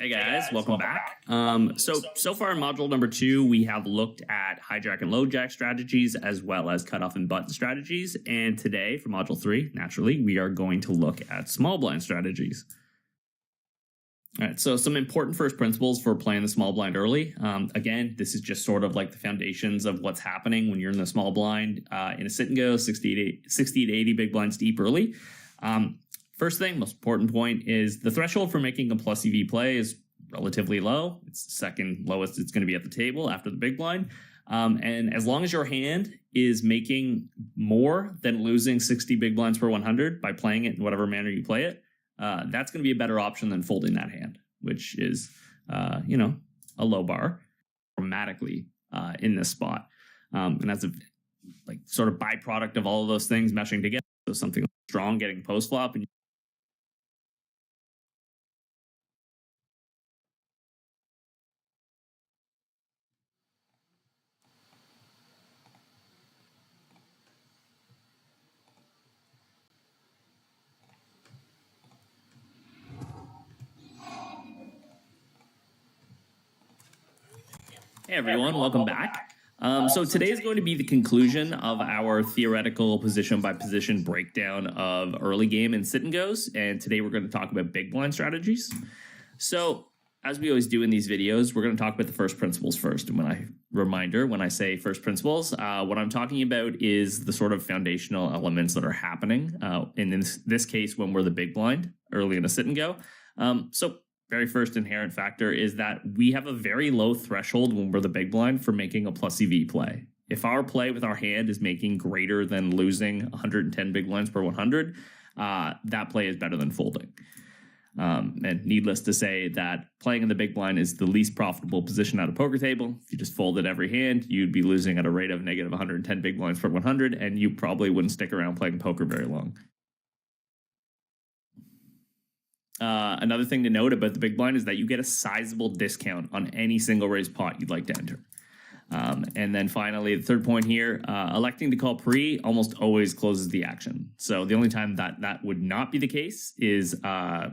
Hey guys, welcome back. So far in module number 2, we have looked at hijack and low jack strategies as well as cutoff and button strategies. And today for module 3, naturally, we are going to look at small blind strategies. All right, so some important first principles for playing the small blind early. Again, this is just sort of like the foundations of what's happening when you're in the small blind in a sit and go, 60 to 80 big blinds deep early. First thing, most important point is the threshold for making a plus EV play is relatively low. It's the second lowest it's going to be at the table after the big blind. And as long as your hand is making more than losing 60 big blinds per 100 by playing it in whatever manner you play it, that's going to be a better option than folding that hand, which is, a low bar dramatically in this spot. And that's a sort of byproduct of all of those things meshing together. So something strong getting post flop and Hey everyone, welcome back. So today is going to be the conclusion of our theoretical position by position breakdown of early game and sit and goes. And today we're going to talk about big blind strategies. So as we always do in these videos, we're going to talk about the first principles first. And when I say first principles, what I'm talking about is the sort of foundational elements that are happening in this case when we're the big blind early in a sit and go. So very first inherent factor is that we have a very low threshold when we're the big blind for making a plus EV play. If our play with our hand is making greater than losing 110 big blinds per 100, that play is better than folding. And needless to say that playing in the big blind is the least profitable position at a poker table. If you just folded every hand, you'd be losing at a rate of negative 110 big blinds per 100, and you probably wouldn't stick around playing poker very long. Another thing to note about the big blind is that you get a sizable discount on any single raise pot you'd like to enter. And then finally, the third point here, electing to call pre almost always closes the action. So the only time that would not be the case is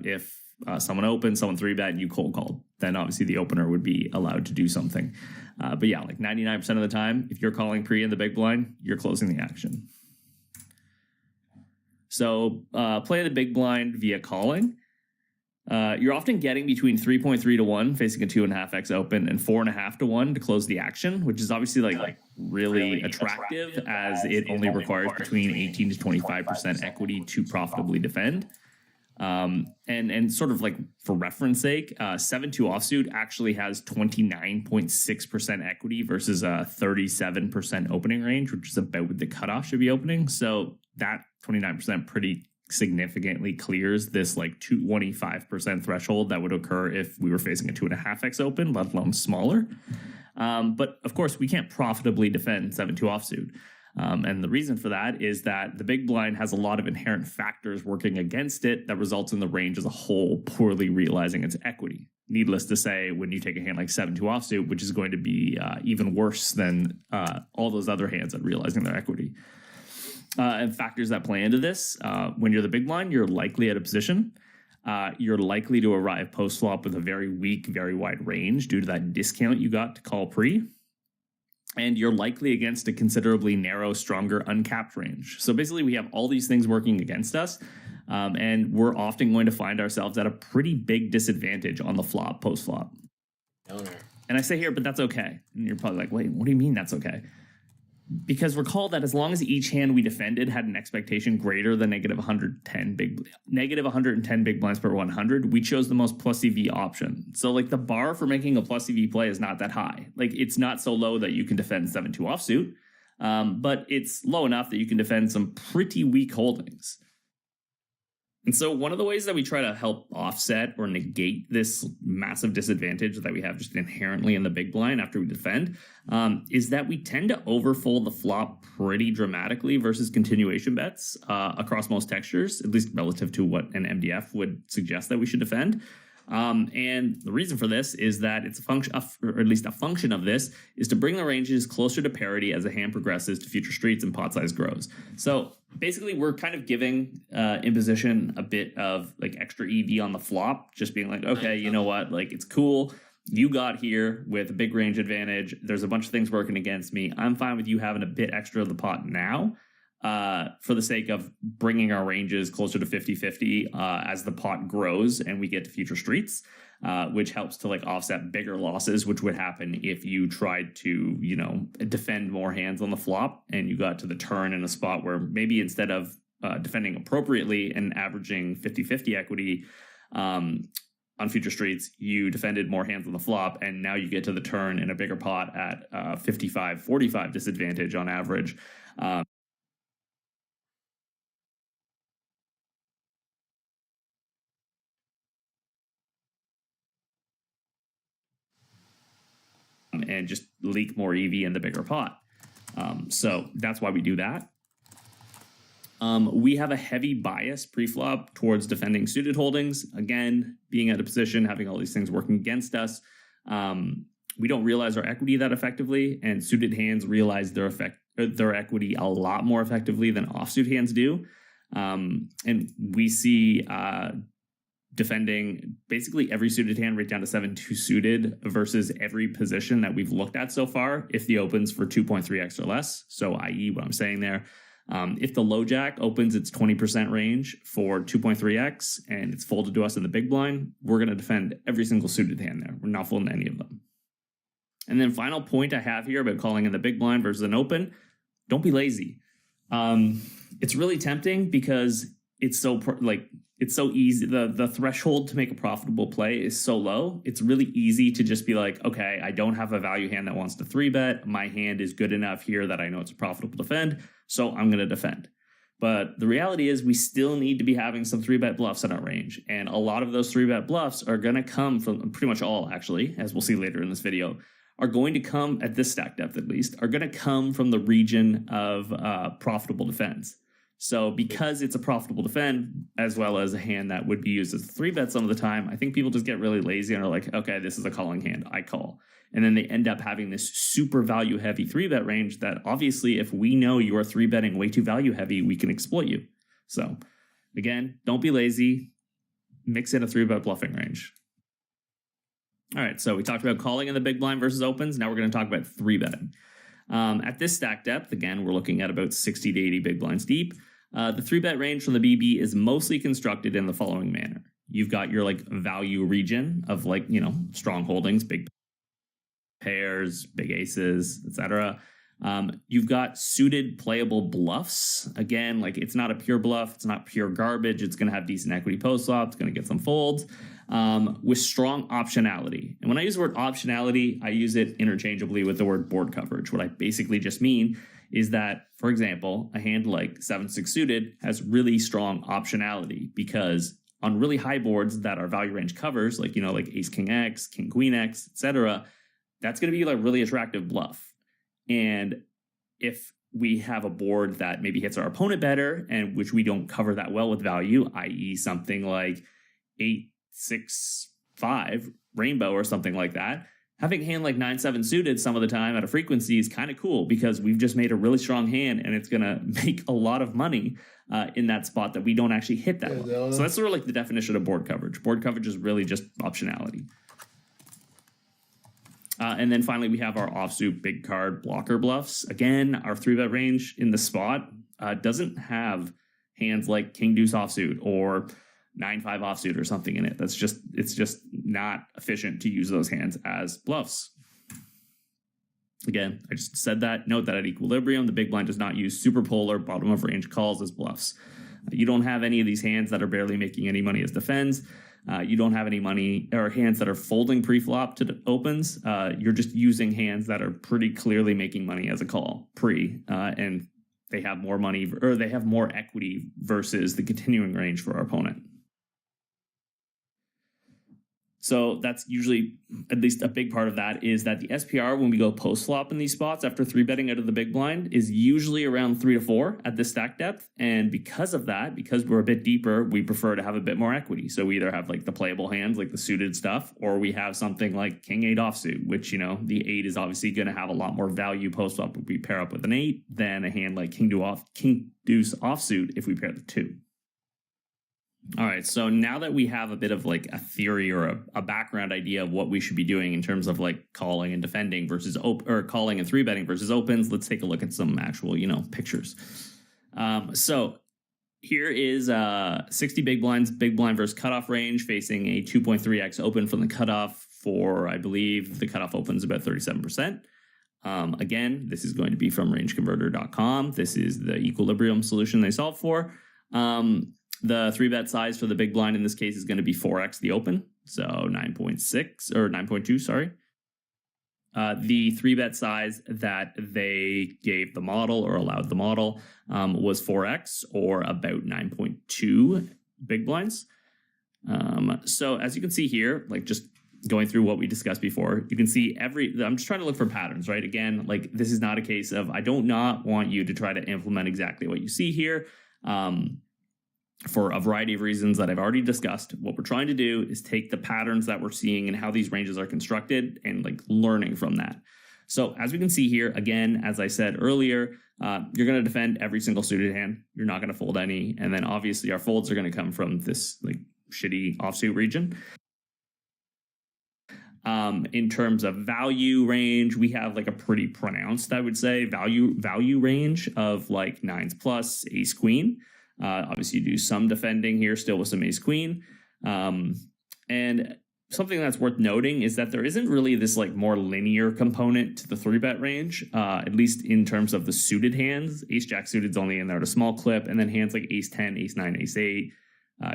if someone opens, someone 3-bet, and you cold called. Then obviously the opener would be allowed to do something. But yeah, like 99% of the time, if you're calling pre in the big blind, you're closing the action. So play the big blind via calling. You're often getting between 3.3 to 1 facing a 2.5x open and 4.5 to 1 to close the action, which is obviously really attractive as it only requires between 18 to 25% equity to profitably defend. And sort of like for reference sake, 7-2 offsuit actually has 29.6% equity versus a 37% opening range, which is about what the cutoff should be opening. So that 29% pretty significantly clears this 25% threshold that would occur if we were facing a 2.5x open, let alone smaller. But of course, we can't profitably defend 7-2 offsuit. And the reason for that is that the big blind has a lot of inherent factors working against it that results in the range as a whole poorly realizing its equity. Needless to say, when you take a hand like 7-2 offsuit, which is going to be even worse than all those other hands at realizing their equity. And factors that play into this, when you're the big blind, you're likely at a position. You're likely to arrive post-flop with a very weak, very wide range due to that discount you got to call pre. And you're likely against a considerably narrow, stronger, uncapped range. So basically, we have all these things working against us, and we're often going to find ourselves at a pretty big disadvantage on the flop, post-flop. And I say here, but that's okay. And you're probably like, wait, what do you mean that's okay? Because recall that as long as each hand we defended had an expectation greater than negative 110 big blinds per 100, we chose the most plus EV option. So the bar for making a plus EV play is not that high. It's not so low that you can defend 7-2 offsuit, but it's low enough that you can defend some pretty weak holdings. And so one of the ways that we try to help offset or negate this massive disadvantage that we have just inherently in the big blind after we defend is that we tend to overfold the flop pretty dramatically versus continuation bets across most textures, at least relative to what an MDF would suggest that we should defend. And the reason for this is that it's a function of, or at least a function of this, is to bring the ranges closer to parity as the hand progresses to future streets and pot size grows. So basically, we're kind of giving imposition a bit of like extra EV on the flop, just being like, okay, you know what, like it's cool. You got here with a big range advantage. There's a bunch of things working against me. I'm fine with you having a bit extra of the pot now. For the sake of bringing our ranges closer to 50-50 as the pot grows and we get to future streets, which helps to like offset bigger losses, which would happen if you tried to, you know, defend more hands on the flop and you got to the turn in a spot where maybe instead of defending appropriately and averaging 50-50 equity on future streets, you defended more hands on the flop, and now you get to the turn in a bigger pot at 55-45 disadvantage on average. And just leak more EV in the bigger pot. So that's why we do that. We have a heavy bias pre-flop towards defending suited holdings. Again, being at a position, having all these things working against us. We don't realize our equity that effectively, and suited hands realize their equity a lot more effectively than offsuit hands do. And we see defending basically every suited hand right down to 7-2 suited versus every position that we've looked at so far if the opens for 2.3x or less. So i.e. what I'm saying there, if the low jack opens its 20% range for 2.3x and it's folded to us in the big blind, we're going to defend every single suited hand there. We're not folding any of them. And then final point I have here about calling in the big blind versus an open, don't be lazy. It's really tempting because it's so easy. The threshold to make a profitable play is so low. It's really easy to just be like, okay, I don't have a value hand that wants to 3-bet. My hand is good enough here that I know it's a profitable defend, so I'm going to defend. But the reality is we still need to be having some 3-bet bluffs in our range. And a lot of those 3-bet bluffs are going to come from, pretty much all actually, as we'll see later in this video, are going to come, at this stack depth at least, are going to come from the region of profitable defense. So because it's a profitable defend, as well as a hand that would be used as a 3-bet some of the time, I think people just get really lazy and are like, okay, this is a calling hand, I call. And then they end up having this super value heavy 3-bet range that obviously if we know you are 3-betting way too value heavy, we can exploit you. So again, don't be lazy, mix in a 3-bet bluffing range. All right, so we talked about calling in the big blind versus opens. Now we're going to talk about 3-betting. At this stack depth, again, we're looking at about 60 to 80 big blinds deep. The 3-bet range from the BB is mostly constructed in the following manner. You've got your like value region of like, you know, strong holdings, big pairs, big aces, etc. You've got suited playable bluffs. Again, like it's not a pure bluff. It's not pure garbage. It's going to have decent equity post flop. It's going to get some folds with strong optionality. And when I use the word optionality, I use it interchangeably with the word board coverage. What I basically just mean is that, for example, a hand like 7-6 suited has really strong optionality because on really high boards that our value range covers, like, you know, like ace, king X, king, queen X, etc., that's going to be like really attractive bluff. And if we have a board that maybe hits our opponent better and which we don't cover that well with value, i.e. something like 8-6-5 rainbow or something like that, having a hand like 9-7 suited some of the time at a frequency is kind of cool because we've just made a really strong hand and it's going to make a lot of money in that spot that we don't actually hit that well. So that's sort of like the definition of board coverage. Board coverage is really just optionality. And then finally, we have our offsuit big card blocker bluffs. Again, our 3-bet range in the spot doesn't have hands like king deuce offsuit or 9-5 offsuit or something in it. It's just not efficient to use those hands as bluffs. Again, I just said that. Note that at equilibrium, the big blind does not use super polar bottom of range calls as bluffs. You don't have any of these hands that are barely making any money as defends. You don't have any money or hands that are folding pre-flop to the opens. You're just using hands that are pretty clearly making money as a call pre, and they have more money or they have more equity versus the continuing range for our opponent. So that's usually, at least a big part of that, is that the SPR, when we go post flop in these spots after 3-betting out of the big blind, is usually around 3 to 4 at this stack depth. And because of that, because we're a bit deeper, we prefer to have a bit more equity. So we either have like the playable hands, like the suited stuff, or we have something like King 8 offsuit, which, you know, the 8 is obviously going to have a lot more value post flop if we pair up with an 8 than a hand like King Deuce offsuit if we pair the 2. All right, so now that we have a bit of like a theory or a background idea of what we should be doing in terms of like calling and defending versus or calling and 3-betting versus opens, let's take a look at some actual, you know, pictures. So here is 60 big blind versus cutoff range facing a 2.3x open from the cutoff for, I believe the cutoff opens about 37%. Again, this is going to be from rangeconverter.com. This is the equilibrium solution they solve for. The 3-bet size for the big blind in this case is going to be 4x the open, so 9.6 or 9.2, sorry. The 3-bet size that they gave the model or allowed the model was 4x or about 9.2 big blinds. So as you can see here, like just going through what we discussed before, you can see I'm just trying to look for patterns, right? Again, like this is not a case of, I do not want you to try to implement exactly what you see here. For a variety of reasons that I've already discussed. What we're trying to do is take the patterns that we're seeing and how these ranges are constructed and like learning from that. So as we can see here, again, as I said earlier, you're going to defend every single suited hand. You're not going to fold any. And then obviously our folds are going to come from this like shitty offsuit region. In terms of value range, we have like a pretty pronounced, I would say, value range of like 9s plus, ace queen. Obviously, you do some defending here still with some ace queen. And something that's worth noting is that there isn't really this like more linear component to the 3-bet range, at least in terms of the suited hands. Ace jack suited is only in there at a small clip, and then hands like ace 10, ace 9, ace 8,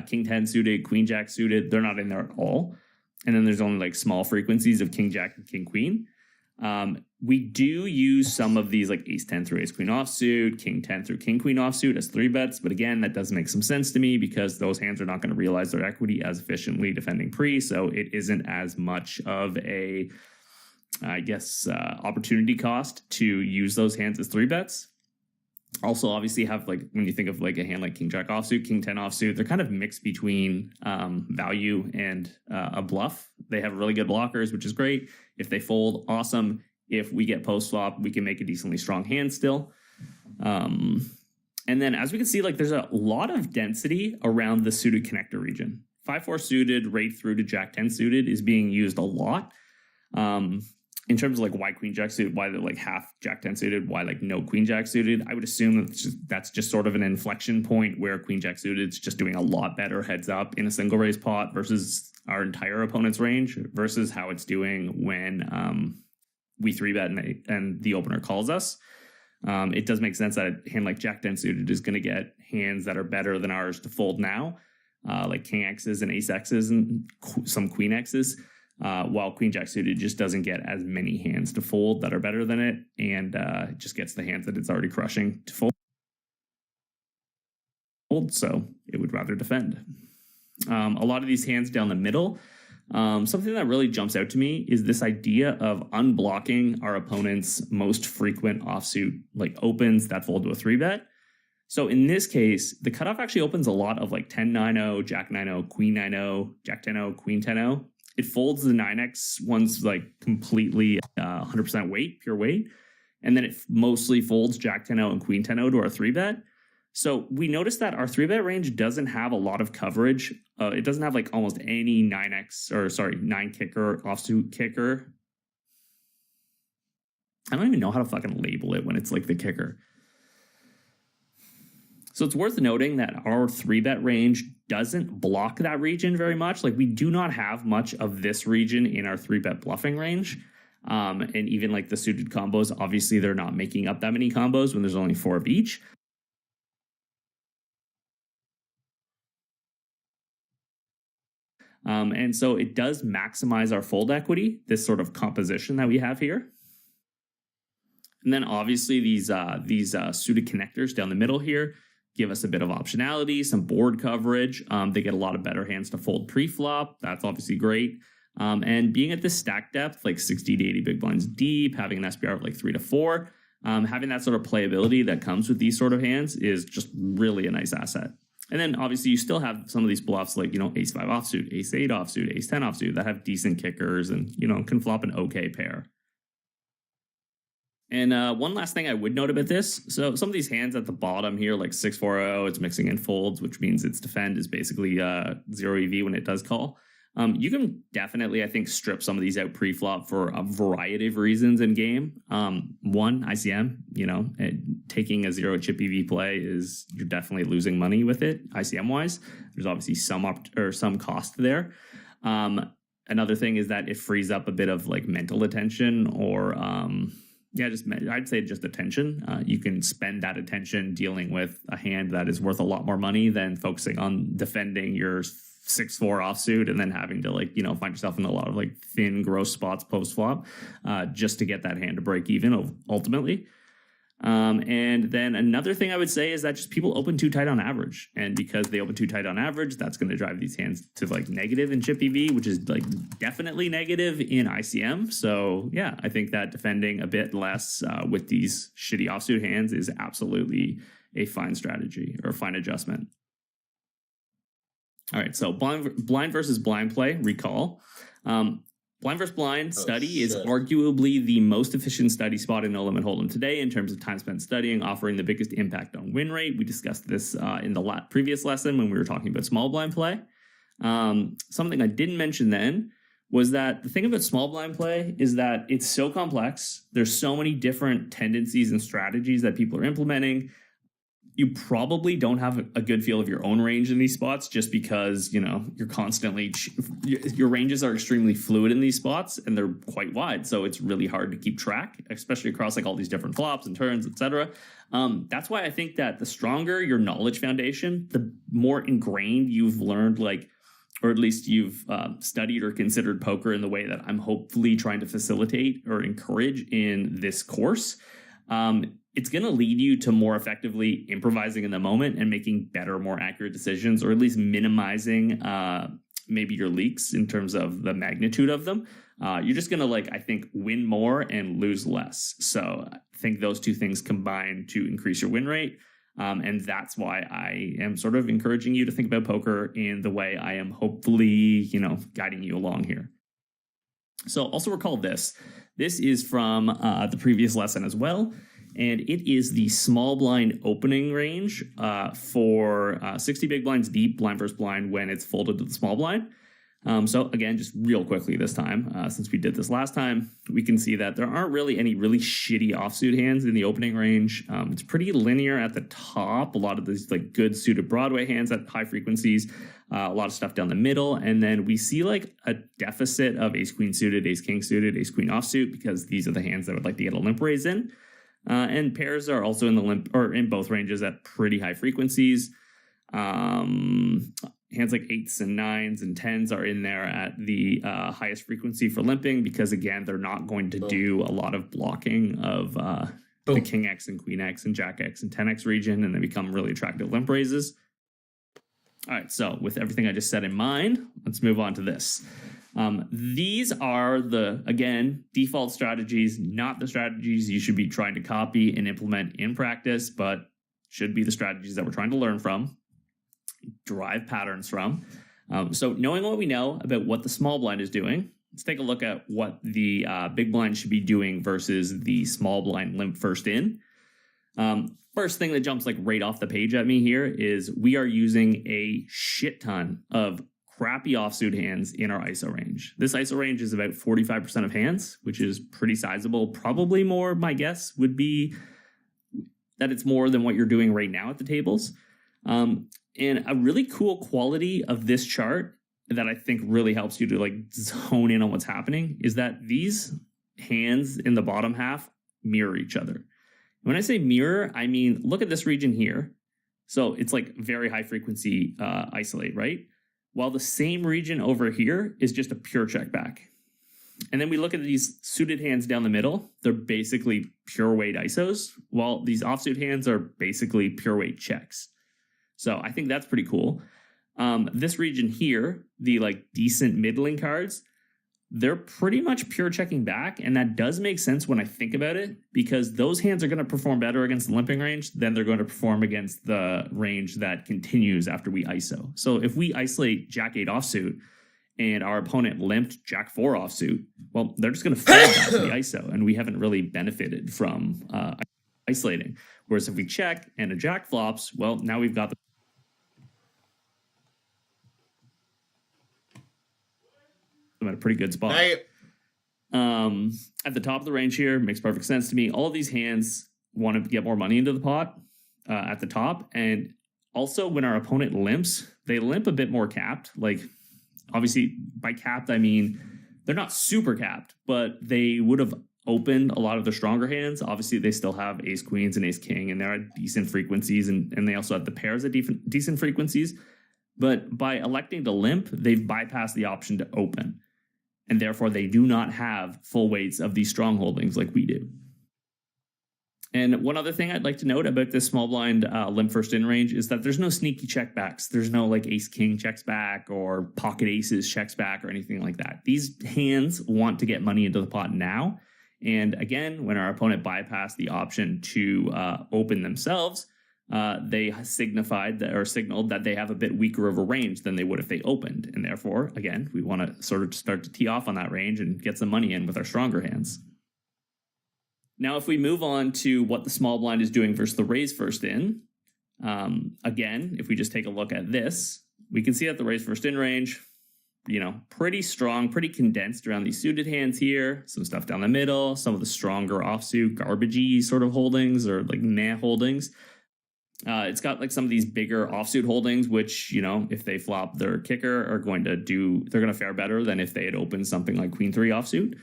king 10 suited, queen jack suited, they're not in there at all. And then there's only like small frequencies of king jack and king queen. We do use some of these like ace 10 through ace queen offsuit, king 10 through king queen offsuit as 3-bets. But again, that does make some sense to me because those hands are not going to realize their equity as efficiently defending pre. So it isn't as much of a, I guess, opportunity cost to use those hands as 3-bets. Also, obviously, have like when you think of like a hand like king jack offsuit, king 10 offsuit, they're kind of mixed between value and a bluff. They have really good blockers, which is great. If they fold, awesome. If we get post flop, we can make a decently strong hand still. And then as we can see, like there's a lot of density around the suited connector region. 5-4 suited right through to jack 10 suited is being used a lot. In terms of like why queen jack suited, why like half jack 10 suited, why like no queen jack suited, I would assume that's just sort of an inflection point where queen jack suited is just doing a lot better heads up in a single raise pot versus our entire opponent's range versus how it's doing when we 3-bet and the opener calls us. It does make sense that a hand like jack 10 suited is going to get hands that are better than ours to fold now, like king X's and ace X's and some queen X's. While queen jack suited just doesn't get as many hands to fold that are better than it, and it just gets the hands that it's already crushing to fold, so it would rather defend. A lot of these hands down the middle, something that really jumps out to me is this idea of unblocking our opponent's most frequent offsuit, like opens that fold to a 3-bet. So in this case, the cutoff actually opens a lot of like 10-9-0, jack 9-0, queen 9-0, jack 10-0, queen 10-0. It folds the 9x ones like completely 100% weight, pure weight. And then it mostly folds jack 10-0 and queen 10-0 to our 3-bet. So we noticed that our 3-bet range doesn't have a lot of coverage. It doesn't have like almost any 9 kicker, offsuit kicker. I don't even know how to fucking label it when it's like the kicker. So it's worth noting that our 3-bet range doesn't block that region very much. Like we do not have much of this region in our 3-bet bluffing range. And even like the suited combos, obviously they're not making up that many combos when there's only 4 of each. And so it does maximize our fold equity, this sort of composition that we have here. And then obviously these suited connectors down the middle here give us a bit of optionality, some board coverage. They get a lot of better hands to fold pre-flop. That's obviously great. And being at this stack depth, like 60 to 80 big blinds deep, having an SPR of like 3 to 4, having that sort of playability that comes with these sort of hands is just really a nice asset. And then obviously you still have some of these bluffs like, ace 5 offsuit, ace 8 offsuit, ace 10 offsuit that have decent kickers and, can flop an okay pair. And one last thing I would note about this. So some of these hands at the bottom here, like 6-4-0, it's mixing in folds, which means its defend is basically 0 EV when it does call. You can definitely, I think, strip some of these out pre-flop for a variety of reasons in game. One, ICM, taking a 0 chip EV play is you're definitely losing money with it, ICM wise. There's obviously some cost there. Another thing is that it frees up a bit of like mental attention or I'd say just attention. You can spend that attention dealing with a hand that is worth a lot more money than focusing on defending your 6-4 offsuit and then having to find yourself in a lot of like thin, gross spots post flop just to get that hand to break even ultimately. And then another thing I would say is that just people open too tight on average. And because they open too tight on average, that's going to drive these hands to like negative in chip EV, which is like definitely negative in ICM. So yeah, I think that defending a bit less with these shitty offsuit hands is absolutely a fine strategy or a fine adjustment. All right, so blind versus blind play, recall. Blind versus blind study is arguably the most efficient study spot in No Limit Hold'em today in terms of time spent studying, offering the biggest impact on win rate. We discussed this in the previous lesson when we were talking about small blind play. Something I didn't mention then was that the thing about small blind play is that it's so complex. There's so many different tendencies and strategies that people are implementing. You probably don't have a good feel of your own range in these spots just because, you're constantly, your ranges are extremely fluid in these spots and they're quite wide. So it's really hard to keep track, especially across like all these different flops and turns, etc. That's why I think that the stronger your knowledge foundation, the more ingrained you've learned, or at least you've studied or considered poker in the way that I'm hopefully trying to facilitate or encourage in this course. It's going to lead you to more effectively improvising in the moment and making better, more accurate decisions, or at least minimizing maybe your leaks in terms of the magnitude of them. You're just going to, I think, win more and lose less. So I think those two things combine to increase your win rate. And that's why I am sort of encouraging you to think about poker in the way I am hopefully, guiding you along here. So also recall this. This is from the previous lesson as well. And it is the small blind opening range for 60 big blinds deep, blind versus blind, when it's folded to the small blind. So again, just real quickly this time, since we did this last time, we can see that there aren't really any really shitty offsuit hands in the opening range. It's pretty linear at the top. A lot of these good suited Broadway hands at high frequencies, a lot of stuff down the middle. And then we see a deficit of ace queen suited, ace king suited, ace queen offsuit, because these are the hands that would like to get a limp raise in. And pairs are also in the limp or in both ranges at pretty high frequencies. Hands like 8s and 9s and 10s are in there at the highest frequency for limping because, again, they're not going to do a lot of blocking of the King X and Queen X and Jack X and 10X region, and they become really attractive limp raises. All right, so with everything I just said in mind, let's move on to this. These are again, default strategies, not the strategies you should be trying to copy and implement in practice, but should be the strategies that we're trying to learn from, derive patterns from. So knowing what we know about what the small blind is doing, let's take a look at what the big blind should be doing versus the small blind limp first in. First thing that jumps right off the page at me here is we are using a shit ton of crappy offsuit hands in our ISO range. This ISO range is about 45% of hands, which is pretty sizable. Probably more, my guess would be that it's more than what you're doing right now at the tables. And a really cool quality of this chart that I think really helps you to hone in on what's happening is that these hands in the bottom half mirror each other. When I say mirror, I mean, look at this region here. So it's very high frequency isolate, right? While the same region over here is just a pure check back. And then we look at these suited hands down the middle. They're basically pure weight ISOs, while these offsuit hands are basically pure weight checks. So I think that's pretty cool. This region here, the decent middling cards, they're pretty much pure checking back. And that does make sense when I think about it, because those hands are going to perform better against the limping range than they're going to perform against the range that continues after we ISO. So if we isolate Jack 8 offsuit and our opponent limped Jack 4 offsuit, well, they're just going to fall back to the ISO, and we haven't really benefited from isolating. Whereas if we check and a Jack flops, well, now we've got them at a pretty good spot. At the top of the range here, makes perfect sense to me. All of these hands want to get more money into the pot at the top. And also when our opponent limps, they limp a bit more capped. Like, obviously by capped, I mean, they're not super capped, but they would have opened a lot of the stronger hands. Obviously they still have ace queens and ace king, and they're at decent frequencies. And they also have the pairs at decent frequencies. But by electing to limp, they've bypassed the option to open. And therefore, they do not have full weights of these strong holdings like we do. And one other thing I'd like to note about this small blind limp first in range is that there's no sneaky checkbacks. There's no like ace king checks back or pocket aces checks back or anything like that. These hands want to get money into the pot now. And again, when our opponent bypassed the option to open themselves, they signaled that they have a bit weaker of a range than they would if they opened. And therefore, again, we want to sort of start to tee off on that range and get some money in with our stronger hands. Now, if we move on to what the small blind is doing versus the raise first in, again, if we just take a look at this, we can see that the raise first in range, pretty strong, pretty condensed around these suited hands here, some stuff down the middle, some of the stronger offsuit, garbagey sort of holdings or like meh holdings. It's got like some of these bigger offsuit holdings, which, if they flop their kicker they're going to fare better than if they had opened something like Queen 3 offsuit.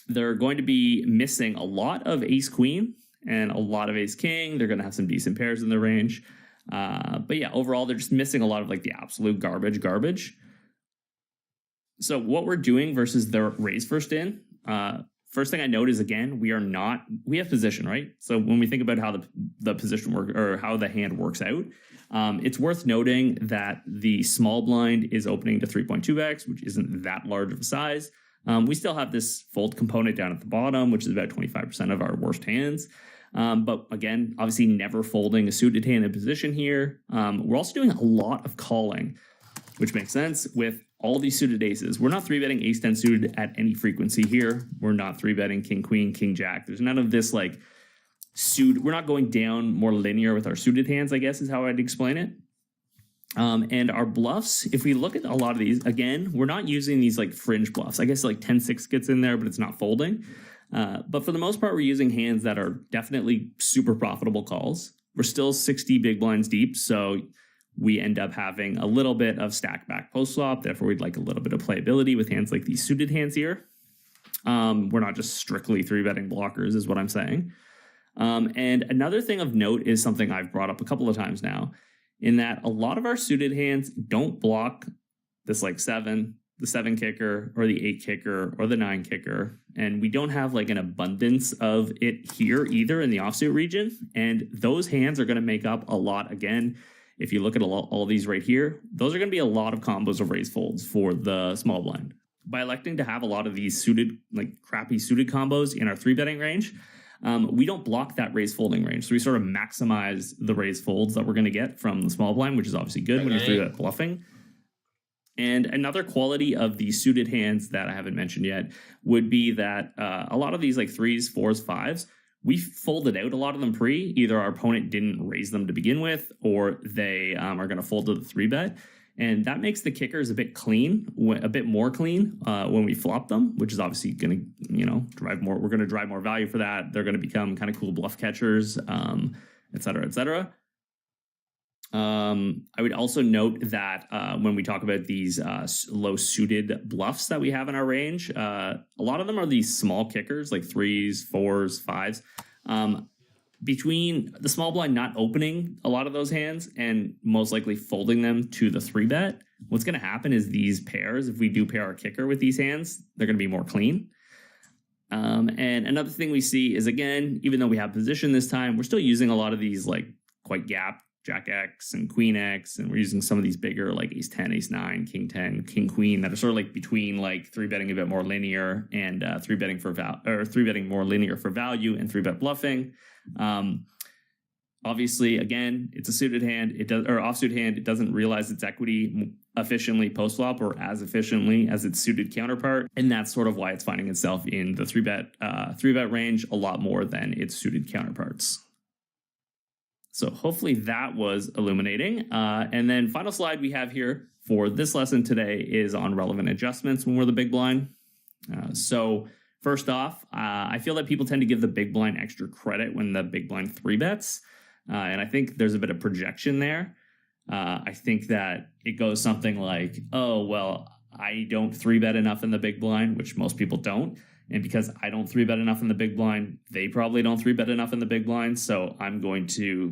They're going to be missing a lot of ace queen and a lot of ace king. They're going to have some decent pairs in their range. But yeah, overall, they're just missing a lot of like the absolute garbage. So what we're doing versus their raise first in, first thing I note is, again, we have position, right? So when we think about how the position works or how the hand works out, it's worth noting that the small blind is opening to 3.2x, which isn't that large of a size. We still have this fold component down at the bottom, which is about 25% of our worst hands. But again, obviously never folding a suited hand in position here. We're also doing a lot of calling, which makes sense with all these suited aces. We're not 3-betting ace-10 suited at any frequency here. We're not 3-betting king-queen, king-jack. There's none of this like suit. We're not going down more linear with our suited hands, I guess is how I'd explain it. And our bluffs, if we look at a lot of these, again, we're not using these like fringe bluffs. I guess like 10-6 gets in there, but it's not folding. But for the most part, we're using hands that are definitely super profitable calls. We're still 60 big blinds deep, so we end up having a little bit of stack back post flop. Therefore, we'd like a little bit of playability with hands like these suited hands here. We're not just strictly 3-betting blockers is what I'm saying. And another thing of note is something I've brought up a couple of times now, in that a lot of our suited hands don't block this like 7, the 7 kicker, or the 8 kicker, or the 9 kicker. And we don't have like an abundance of it here either in the offsuit region. And those hands are going to make up a lot. Again, if you look at all these right here, those are going to be a lot of combos of raise folds for the small blind. By electing to have a lot of these suited, like crappy suited combos in our 3-betting range, we don't block that raise folding range. So we sort of maximize the raise folds that we're going to get from the small blind, which is obviously good when you're 3-bet bluffing. And another quality of the suited hands that I haven't mentioned yet would be that a lot of these like 3s, 4s, 5s, we folded out a lot of them pre. Either our opponent didn't raise them to begin with, or they are going to fold to the 3-bet. And that makes the kickers a bit more clean when we flop them, which is obviously going to, drive more. We're going to drive more value for that. They're going to become kind of cool bluff catchers, et cetera, et cetera. I would also note that when we talk about these low suited bluffs that we have in our range, a lot of them are these small kickers like 3s, 4s, 5s. Between the small blind not opening a lot of those hands and most likely folding them to the 3-bet, what's going to happen is these pairs, if we do pair our kicker with these hands, they're going to be more clean. And another thing we see is, again, even though we have position this time, we're still using a lot of these like quite gap Jack X and Queen X, and we're using some of these bigger like Ace 10, Ace 9, King 10, King Queen that are sort of like between like 3-betting a bit more linear and 3-betting for 3-betting more linear for value and 3-bet bluffing. Obviously, again, it's a suited hand. It does, or offsuit hand. It doesn't realize its equity efficiently post flop or as efficiently as its suited counterpart, and that's sort of why it's finding itself in the 3-bet range a lot more than its suited counterparts. So hopefully that was illuminating. And then final slide we have here for this lesson today is on relevant adjustments when we're the big blind. So first off, I feel that people tend to give the big blind extra credit when the big blind 3-bets. And I think there's a bit of projection there. I think that it goes something like, oh, well, I don't 3-bet enough in the big blind, which most people don't. And because I don't 3-bet enough in the big blind, they probably don't 3-bet enough in the big blind. So I'm going to,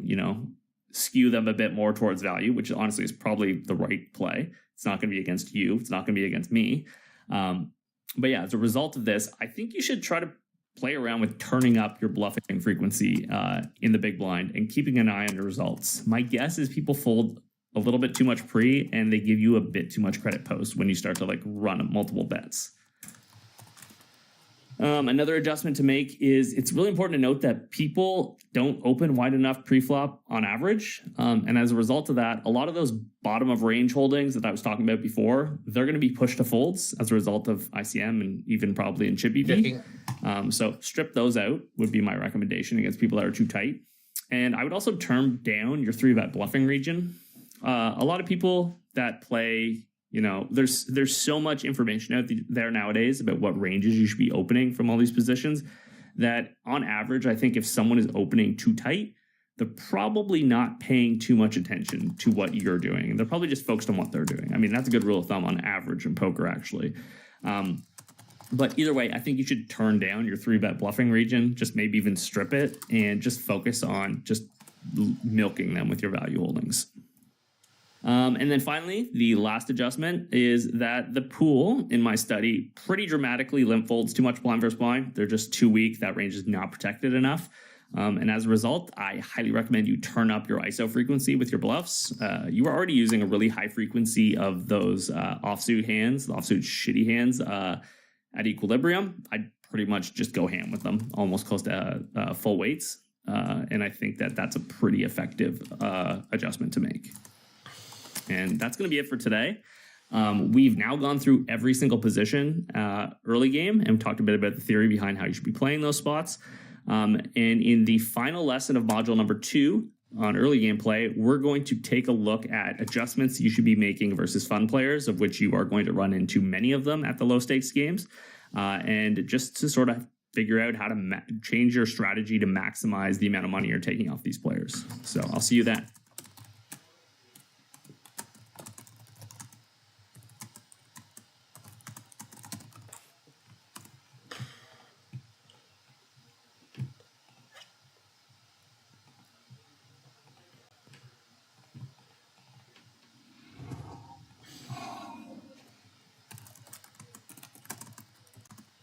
skew them a bit more towards value, which honestly is probably the right play. It's not going to be against you. It's not going to be against me. But yeah, as a result of this, I think you should try to play around with turning up your bluffing frequency in the big blind and keeping an eye on the results. My guess is people fold a little bit too much pre and they give you a bit too much credit post when you start to like run multiple bets. Another adjustment to make is it's really important to note that people don't open wide enough pre-flop on average. And as a result of that, a lot of those bottom of range holdings that I was talking about before, they're going to be pushed to folds as a result of ICM and even probably in Chippy V. So strip those out would be my recommendation against people that are too tight. And I would also turn down your 3-bet bluffing region. A lot of people that play... there's so much information out there nowadays about what ranges you should be opening from all these positions that on average, I think if someone is opening too tight, they're probably not paying too much attention to what you're doing. And they're probably just focused on what they're doing. I mean, that's a good rule of thumb on average in poker, actually. But either way, I think you should turn down your 3-bet bluffing region, just maybe even strip it and just focus on just milking them with your value holdings. And then finally, the last adjustment is that the pool in my study pretty dramatically limp folds too much blind versus blind. They're just too weak. That range is not protected enough. And as a result, I highly recommend you turn up your ISO frequency with your bluffs. You are already using a really high frequency of those offsuit hands, the offsuit shitty hands at equilibrium. I'd pretty much just go ham with them, almost close to full weights. And I think that that's a pretty effective adjustment to make. And that's going to be it for today. We've now gone through every single position early game and talked a bit about the theory behind how you should be playing those spots. And in the final lesson of module number 2 on early game play, we're going to take a look at adjustments you should be making versus fun players, of which you are going to run into many of them at the low stakes games. And just to sort of figure out how to change your strategy to maximize the amount of money you're taking off these players. So I'll see you then.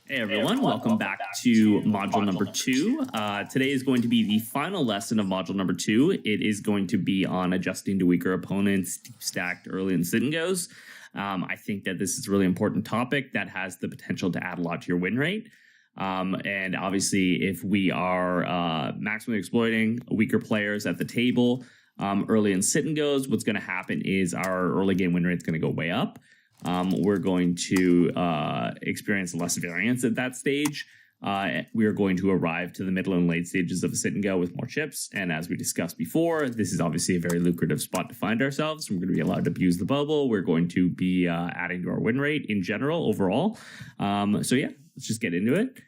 Hey everyone, welcome back to module number 2. Today is going to be the final lesson of module number 2. It is going to be on adjusting to weaker opponents, deep stacked early and sit and goes. I think that this is a really important topic that has the potential to add a lot to your win rate. And obviously, if we are maximally exploiting weaker players at the table, early and sit and goes, what's going to happen is our early game win rate is going to go way up. We're going to experience less variance at that stage. We are going to arrive to the middle and late stages of a sit and go with more chips. And as we discussed before, this is obviously a very lucrative spot to find ourselves. We're going to be allowed to abuse the bubble. We're going to be adding to our win rate in general overall. So yeah, let's just get into it.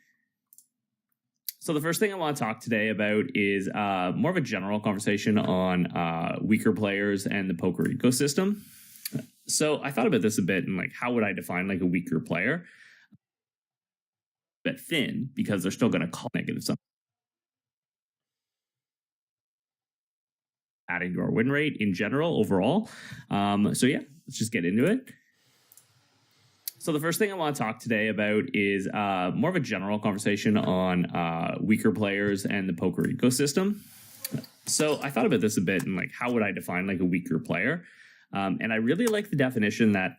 So the first thing I want to talk today about is more of a general conversation on weaker players and the poker ecosystem. So I thought about this a bit and like, how would I define like a weaker player? A bit thin because they're still going to call negative something. Adding to our win rate in general overall. So yeah, let's just get into it. So the first thing I want to talk today about is more of a general conversation on weaker players and the poker ecosystem. So I thought about this a bit and like, how would I define like a weaker player? And I really like the definition that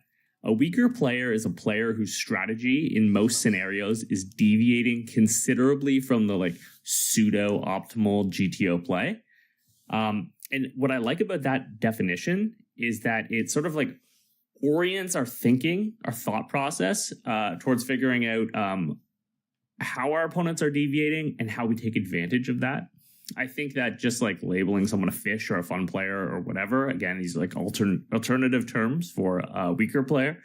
a weaker player is a player whose strategy in most scenarios is deviating considerably from the like pseudo optimal GTO play. And what I like about that definition is that it sort of like orients our thinking, our thought process towards figuring out how our opponents are deviating and how we take advantage of that. I think that just like labeling someone a fish or a fun player or whatever, again, these like alternative terms for a weaker player.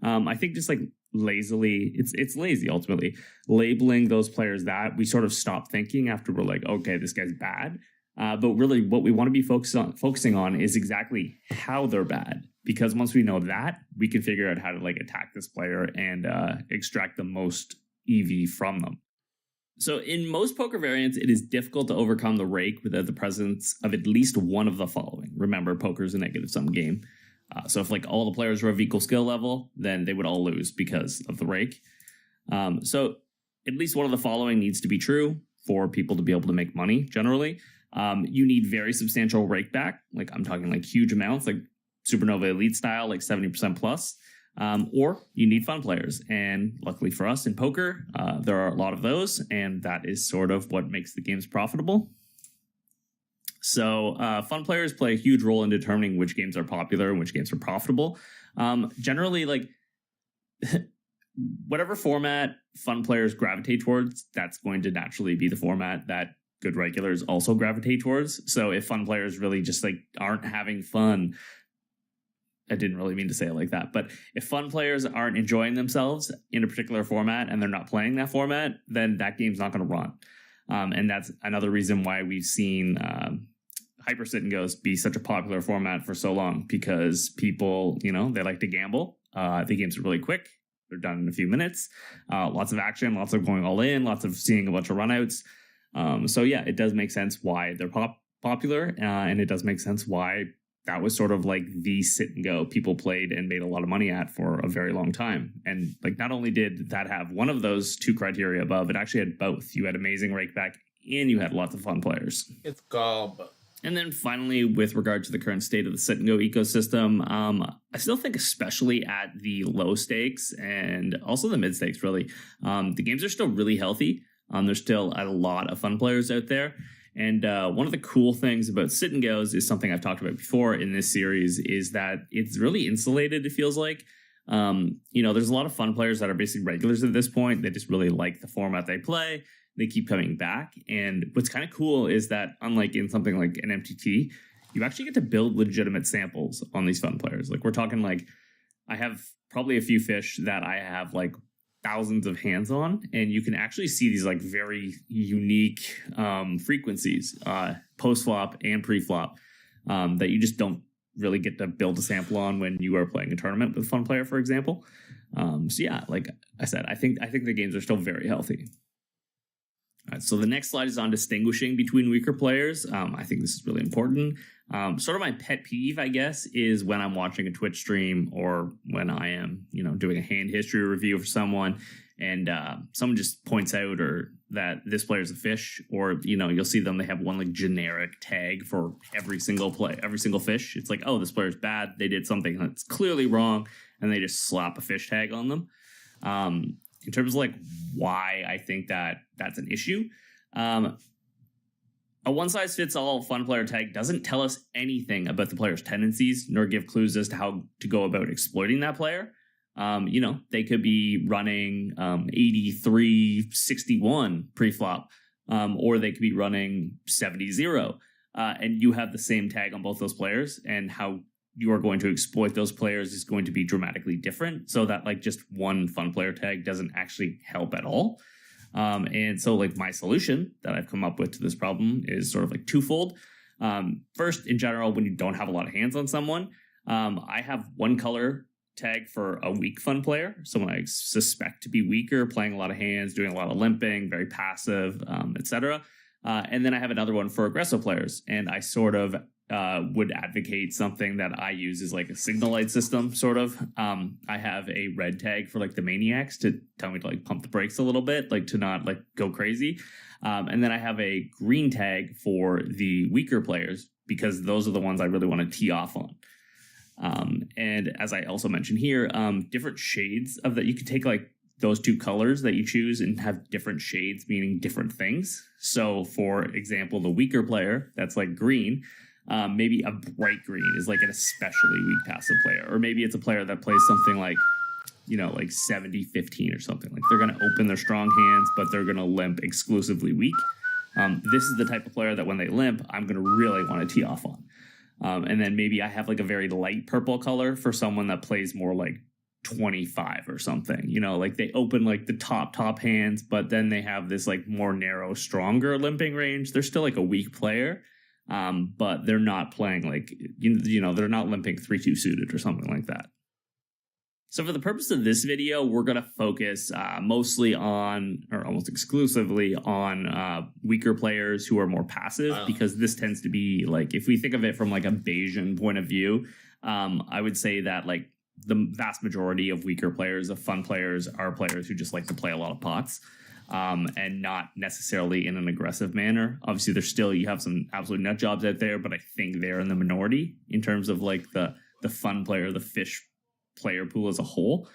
I think just like lazily, it's lazy ultimately. Labeling those players that, we sort of stop thinking after we're like, okay, this guy's bad. But really what we want to be focusing on is exactly how they're bad. Because once we know that, we can figure out how to like attack this player and extract the most EV from them. So in most poker variants, it is difficult to overcome the rake without the presence of at least one of the following. Remember, poker is a negative-sum game. So if like all the players were of equal skill level, then they would all lose because of the rake. So at least one of the following needs to be true for people to be able to make money, generally. You need very substantial rake back. Like I'm talking like huge amounts, like Supernova Elite style, like 70% plus. Or you need fun players. And luckily for us in poker, there are a lot of those, and that is sort of what makes the games profitable. So fun players play a huge role in determining which games are popular and which games are profitable. Generally, like whatever format fun players gravitate towards, that's going to naturally be the format that good regulars also gravitate towards. So if fun players really just like aren't having fun, I didn't really mean to say it like that, but if fun players aren't enjoying themselves in a particular format and they're not playing that format, then that game's not going to run. And that's another reason why we've seen Hyper Sit and Goes be such a popular format for so long, because people, you know, they like to gamble. The games are really quick. They're done in a few minutes. Lots of action, lots of going all in, lots of seeing a bunch of runouts. So yeah, it does make sense why they're popular, and it does make sense why that was sort of like the sit and go people played and made a lot of money at for a very long time. And like, not only did that have one of those two criteria above, it actually had both. You had amazing rakeback and you had lots of fun players. It's gob. And then finally, with regard to the current state of the sit and go ecosystem, I still think especially at the low stakes and also the mid stakes, really, the games are still really healthy. There's still a lot of fun players out there. And one of the cool things about sit and goes is something I've talked about before in this series, is that it's really insulated, it feels like. You know, there's a lot of fun players that are basically regulars at this point. They just really like the format they play. They keep coming back. And what's kind of cool is that, unlike in something like an MTT, you actually get to build legitimate samples on these fun players. Like, we're talking like, I have probably a few fish that I have like thousands of hands on, and you can actually see these like very unique frequencies post flop and pre flop that you just don't really get to build a sample on when you are playing a tournament with fun player, for example. So yeah, like I said, I think the games are still very healthy. All right, so the next slide is on distinguishing between weaker players. I think this is really important. Sort of my pet peeve, I guess, is when I'm watching a Twitch stream or when I am, you know, doing a hand history review for someone, and someone just points out or that this player's a fish, or, you know, you'll see them, they have one like generic tag for every single play, every single fish. It's like, oh, this player's bad. They did something that's clearly wrong, and they just slap a fish tag on them. In terms of like why I think that that's an issue, a one-size-fits-all fun player tag doesn't tell us anything about the player's tendencies, nor give clues as to how to go about exploiting that player. You know, they could be running 83-61 pre-flop, or they could be running 70-0, and you have the same tag on both those players, and how you are going to exploit those players is going to be dramatically different, so that like just one fun player tag doesn't actually help at all. And so like my solution that I've come up with to this problem is sort of like twofold. First, in general, when you don't have a lot of hands on someone, I have one color tag for a weak fun player, someone I suspect to be weaker, playing a lot of hands, doing a lot of limping, very passive, etc. And then I have another one for aggressive players, and I sort of would advocate something that I use is like a signal light system, sort of. I have a red tag for like the maniacs to tell me to like pump the brakes a little bit, like to not like go crazy. And then I have a green tag for the weaker players because those are the ones I really want to tee off on. And as I also mentioned here, different shades of that. You could take like those two colors that you choose and have different shades meaning different things. So for example, the weaker player that's like green, maybe a bright green is like an especially weak passive player, or maybe it's a player that plays something like, you know, like 70-15 or something. Like they're going to open their strong hands, but they're going to limp exclusively weak. This is the type of player that when they limp, I'm going to really want to tee off on. And then maybe I have like a very light purple color for someone that plays more like 25 or something, you know, like they open like the top hands, but then they have this like more narrow, stronger limping range. They're still like a weak player, but they're not playing like, you know, they're not limping 3-2 suited or something like that. So for the purpose of this video, we're going to focus mostly on, or almost exclusively on weaker players who are more passive, because this tends to be like, if we think of it from like a Bayesian point of view, I would say that like the vast majority of weaker players, of fun players, are players who just like to play a lot of pots, and not necessarily in an aggressive manner. Obviously, there's still, you have some absolute nut jobs out there, but I think they're in the minority in terms of like the fun player, the fish player pool as a whole.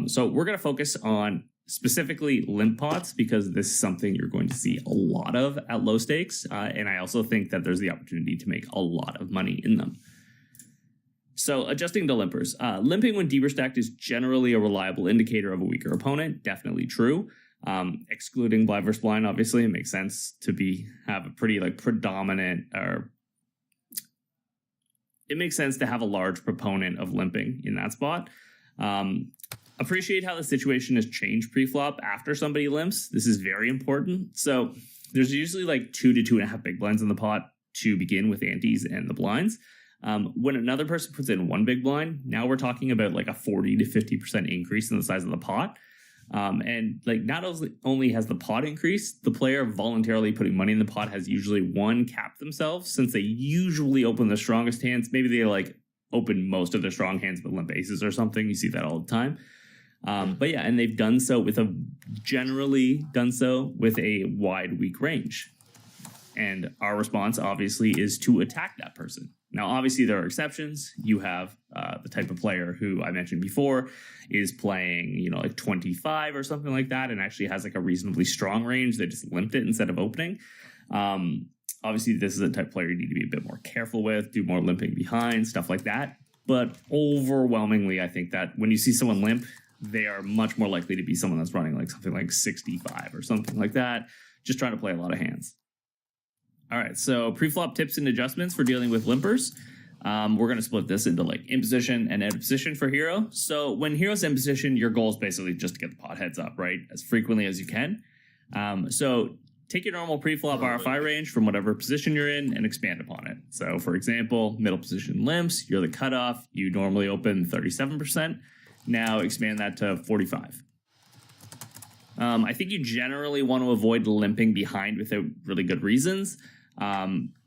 So we're going to focus on specifically limp pots because this is something you're going to see a lot of at low stakes. And I also think that there's the opportunity to make a lot of money in them. So adjusting to limpers. Limping when deeper stacked is generally a reliable indicator of a weaker opponent. Definitely true. Excluding blind versus blind, obviously, it makes sense to have a pretty like predominant, or it makes sense to have a large proponent of limping in that spot. Appreciate how the situation has changed pre-flop after somebody limps. This is very important. So there's usually like 2 to 2.5 big blinds in the pot to begin with antes and the blinds. When another person puts in 1 big blind, now we're talking about like a 40 to 50% increase in the size of the pot. And like not only has the pot increased, the player voluntarily putting money in the pot has usually capped themselves, since they usually open the strongest hands. Maybe they like open most of their strong hands but limp aces or something. You see that all the time. But yeah, and they've generally done so with a wide weak range. And our response obviously is to attack that person. Now, obviously, there are exceptions. You have the type of player who I mentioned before is playing, you know, like 25 or something like that, and actually has like a reasonably strong range. They just limped it instead of opening. Obviously, this is a type of player you need to be a bit more careful with, do more limping behind, stuff like that. But overwhelmingly, I think that when you see someone limp, they are much more likely to be someone that's running like something like 65 or something like that, just trying to play a lot of hands. All right, so pre-flop tips and adjustments for dealing with limpers. We're going to split this into like in position and out of position for hero. So when hero's in position, your goal is basically just to get the pot heads up, right, as frequently as you can. So take your normal pre-flop RFI range from whatever position you're in and expand upon it. So for example, middle position limps, you're the cutoff. You normally open 37%. Now expand that to 45. I think you generally want to avoid limping behind without really good reasons.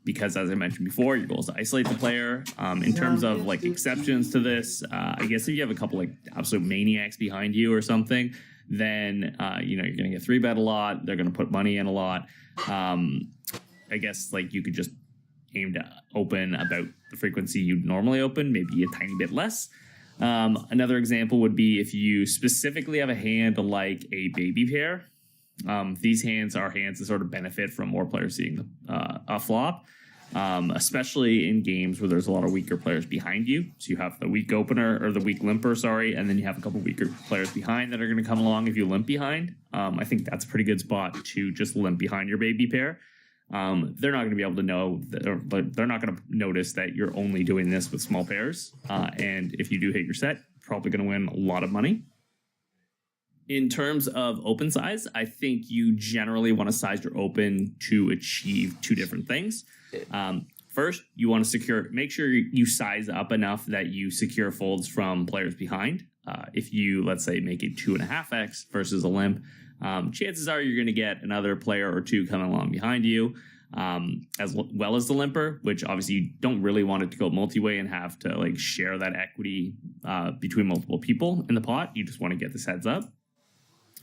Because as I mentioned before, your goal is to isolate the player. In terms of like exceptions to this, I guess if you have a couple like absolute maniacs behind you or something, then you know, you're going to get 3-bet a lot. They're going to put money in a lot. I guess like you could just aim to open about the frequency you'd normally open, maybe a tiny bit less. Another example would be if you specifically have a hand like a baby pair. These hands are hands that sort of benefit from more players seeing a flop, especially in games where there's a lot of weaker players behind you. So you have the weak opener, or the weak limper, sorry, and then you have a couple weaker players behind that are going to come along if you limp behind. I think that's a pretty good spot to just limp behind your baby pair. They're not going to be able to know, but they're not going to notice that you're only doing this with small pairs. And if you do hit your set, probably going to win a lot of money. In terms of open size, I think you generally want to size your open to achieve 2 different things. First, you want to make sure you size up enough that you secure folds from players behind. If you, let's say, make it 2.5x versus a limp, chances are you're going to get another player or 2 coming along behind you. as well as the limper, which obviously you don't really want it to go multi-way and have to like share that equity between multiple people in the pot. You just want to get this heads up.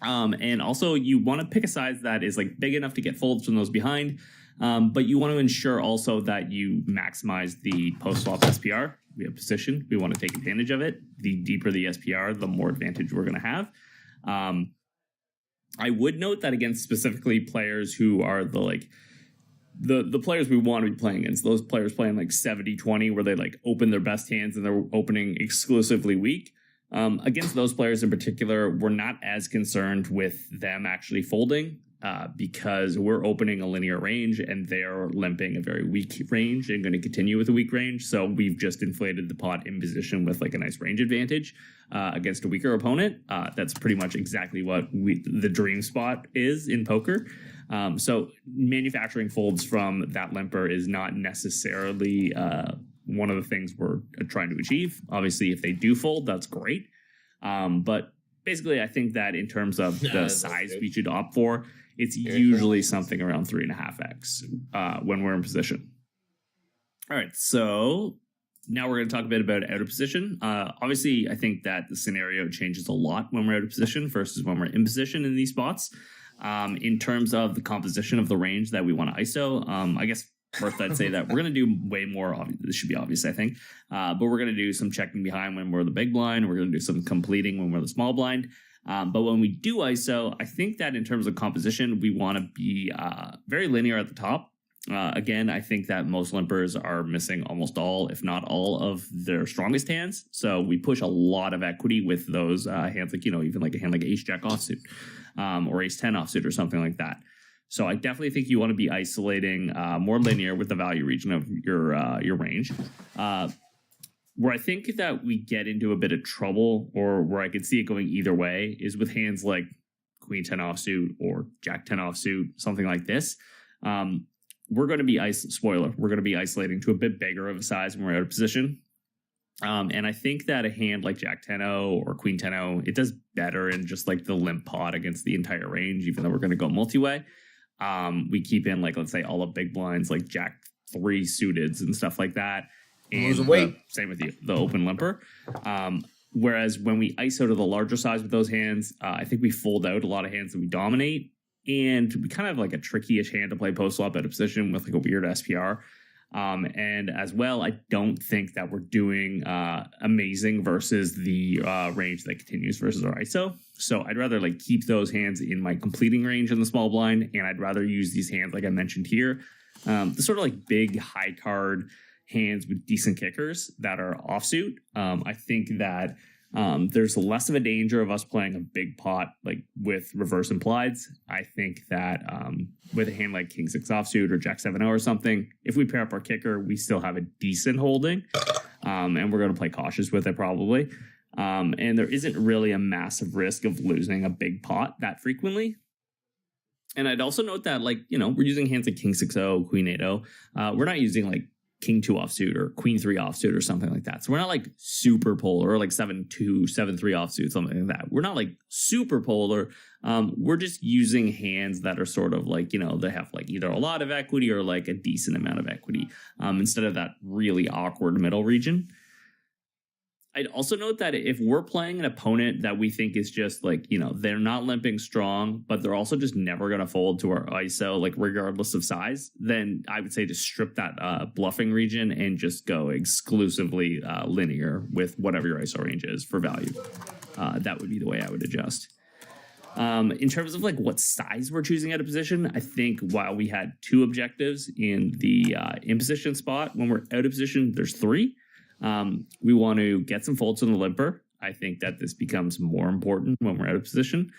And also you want to pick a size that is like big enough to get folds from those behind, but you want to ensure also that you maximize the post-flop SPR. We have position. We want to take advantage of it. The deeper the SPR, the more advantage we're going to have. I would note that against specifically players who are the players we want to be playing against, those players playing like 70-20 where they like open their best hands and they're opening exclusively weak. Against those players in particular, we're not as concerned with them actually folding because we're opening a linear range and they're limping a very weak range and going to continue with a weak range. So we've just inflated the pot in position with like a nice range advantage against a weaker opponent. That's pretty much exactly what the dream spot is in poker. So manufacturing folds from that limper is not necessarily one of the things we're trying to achieve. Obviously, if they do fold, that's great. But basically, I think that in terms of the size we should opt for, it's usually something around 3.5x when we're in position. All right, so now we're going to talk a bit about out of position. Obviously, I think that the scenario changes a lot when we're out of position versus when we're in position in these spots. In terms of the composition of the range that we want to ISO, I guess first I'd say that we're going to do way more. This should be obvious, I think. But we're going to do some checking behind when we're the big blind. We're going to do some completing when we're the small blind. But when we do ISO, I think that in terms of composition, we want to be very linear at the top. Again, I think that most limpers are missing almost all, if not all, of their strongest hands. So we push a lot of equity with those hands, like, even like a hand like Ace Jack offsuit or Ace 10 offsuit or something like that. So I definitely think you want to be isolating more linear with the value region of your range. Where I think that we get into a bit of trouble, or where I could see it going either way, is with hands like Queen 10 offsuit or Jack 10 offsuit, something like this. We're going to be we're going to be isolating to a bit bigger of a size when we're out of position. And I think that a hand like Jack 10-0 or Queen 10-0, it does better in just like the limp pot against the entire range, even though we're going to go multi-way. We keep in like, let's say, all the big blinds like Jack 3 suiteds and stuff like that. And same with the open limper. Whereas when we ISO to the larger size with those hands, I think we fold out a lot of hands that we dominate. And we kind of have like a tricky-ish hand to play post-flop out of position with like a weird SPR. And as well, I don't think that we're doing amazing versus the range that continues versus our ISO. So I'd rather like keep those hands in my completing range in the small blind, and I'd rather use these hands like I mentioned here, the sort of like big high card hands with decent kickers that are offsuit. I think that there's less of a danger of us playing a big pot like with reverse implieds. I think that with a hand like King 6 offsuit or Jack 7-0 or something, if we pair up our kicker, we still have a decent holding, and we're going to play cautious with it probably. And there isn't really a massive risk of losing a big pot that frequently. And I'd also note that, like, we're using hands like King 6-0, Queen 8-0. We're not using like King 2 offsuit or Queen 3 offsuit or something like that. So we're not like super polar, or like 7-2, 7-3 offsuit, something like that. We're not like super polar. We're just using hands that are sort of like, they have like either a lot of equity or like a decent amount of equity, instead of that really awkward middle region. I'd also note that if we're playing an opponent that we think is just like, they're not limping strong, but they're also just never going to fold to our ISO, like regardless of size, then I would say to strip that bluffing region and just go exclusively linear with whatever your ISO range is for value. That would be the way I would adjust. In terms of like what size we're choosing out of position, I think while we had 2 objectives in the in position spot, when we're out of position, there's 3. We want to get some folds on the limper. I think that this becomes more important when we're out of position.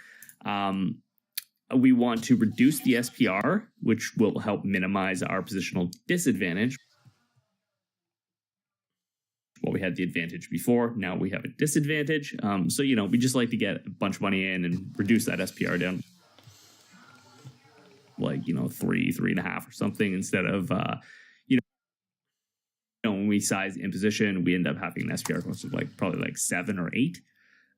We want to reduce the SPR, which will help minimize our positional disadvantage. Well, we had the advantage before. Now we have a disadvantage. So, we just like to get a bunch of money in and reduce that SPR down like, 3.5 or something, instead of, when we size in position, we end up having an SPR close to like probably like 7 or 8.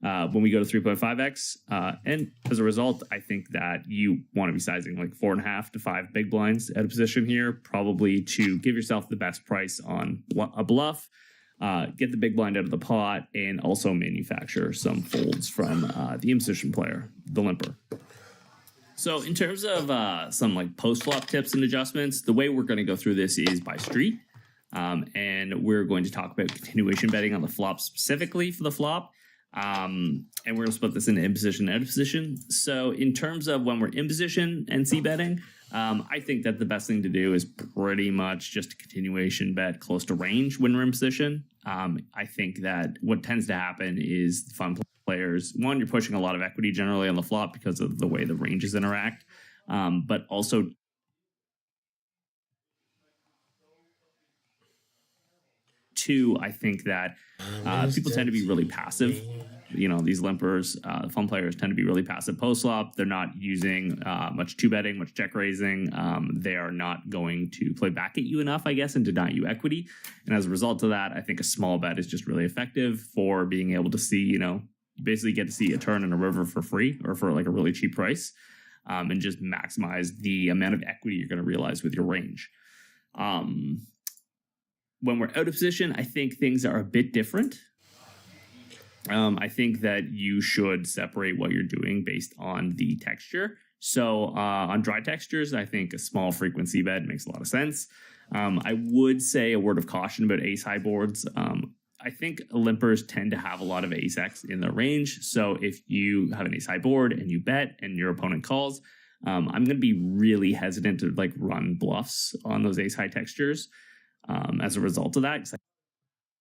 when we go to 3.5x. And as a result, I think that you want to be sizing like 4.5 to 5 big blinds at a position here, probably to give yourself the best price on a bluff, get the big blind out of the pot, and also manufacture some folds from the imposition player, the limper. So in terms of some like post-flop tips and adjustments, the way we're going to go through this is by street. And we're going to talk about continuation betting on the flop specifically for the flop. And we're going to split this into in position and out of position. So in terms of when we're in position and C betting, I think that the best thing to do is pretty much just a continuation bet close to range when we're in position. I think that what tends to happen is fun players, one, you're pushing a lot of equity generally on the flop because of the way the ranges interact, but also two, I think that people tend to be really passive. These limpers, fun players tend to be really passive post-flop. They're not using much two-betting, much check raising. They are not going to play back at you enough, I guess, and deny you equity. And as a result of that, I think a small bet is just really effective for being able to see, basically get to see a turn and a river for free or for like a really cheap price, and just maximize the amount of equity you're going to realize with your range. When we're out of position, I think things are a bit different. I think that you should separate what you're doing based on the texture. So on dry textures, I think a small frequency bet makes a lot of sense. I would say a word of caution about ace high boards. I think limpers tend to have a lot of ace X in their range. So if you have an ace high board and you bet and your opponent calls, I'm going to be really hesitant to like run bluffs on those ace high textures. As a result of that, because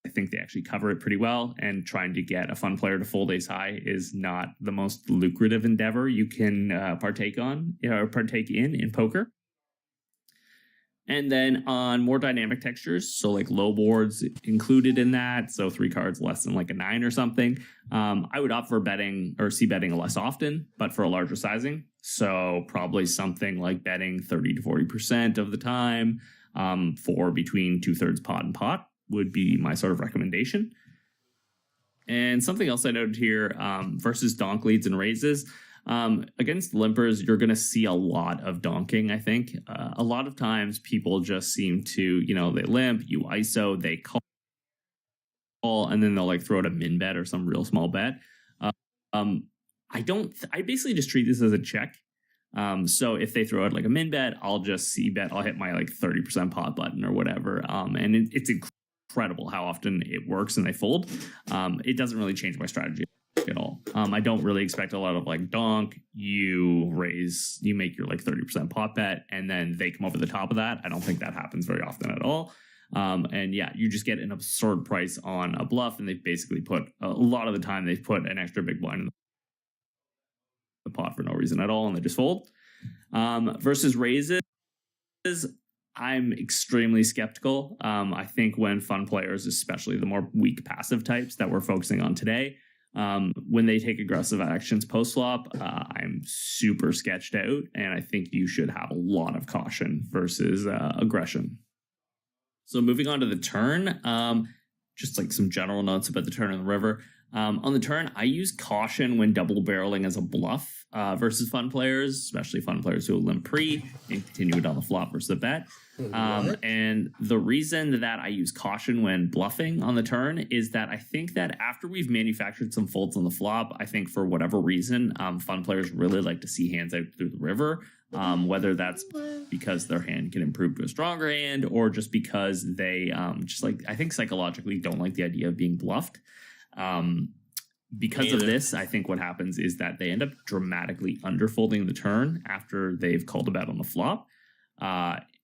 I think they actually cover it pretty well, and trying to get a fun player to fold ace high is not the most lucrative endeavor you can partake in poker. And then on more dynamic textures, so like low boards included in that, so 3 cards less than like a 9 or something, I would opt for betting or C betting less often, but for a larger sizing. So probably something like betting 30 to 40% of the time. For between 2/3 pot and pot would be my sort of recommendation. And something else I noted here, versus donk leads and raises. Against limpers, you're going to see a lot of donking, I think. A lot of times people just seem to, they limp, you ISO, they call, and then they'll like throw out a min bet or some real small bet. I basically just treat this as a check. So if they throw out like a min bet, I'll just C bet. I'll hit my like 30% pot button or whatever. And it's incredible how often it works and they fold. It doesn't really change my strategy at all. I don't really expect a lot of like donk. You raise, you make your like 30% pot bet, and then they come over the top of that. I don't think that happens very often at all. And yeah, you just get an absurd price on a bluff, and they basically put a lot of the time they've put an extra big blind in the pot for no reason at all, and they just fold. Versus raises, I'm extremely skeptical. I think when fun players, especially the more weak passive types that we're focusing on today, when they take aggressive actions post-flop, I'm super sketched out, and I think you should have a lot of caution versus aggression. So moving on to the turn, just like some general notes about the turn and the river. On the turn, I use caution when double barreling as a bluff versus fun players, especially fun players who will limp pre and continue it on the flop versus the bet. And the reason that I use caution when bluffing on the turn is that I think that after we've manufactured some folds on the flop, I think for whatever reason, fun players really like to see hands out through the river, whether that's because their hand can improve to a stronger hand or just because they I think psychologically don't like the idea of being bluffed. Because of this, I think what happens is that they end up dramatically underfolding the turn after they've called a bet on the flop.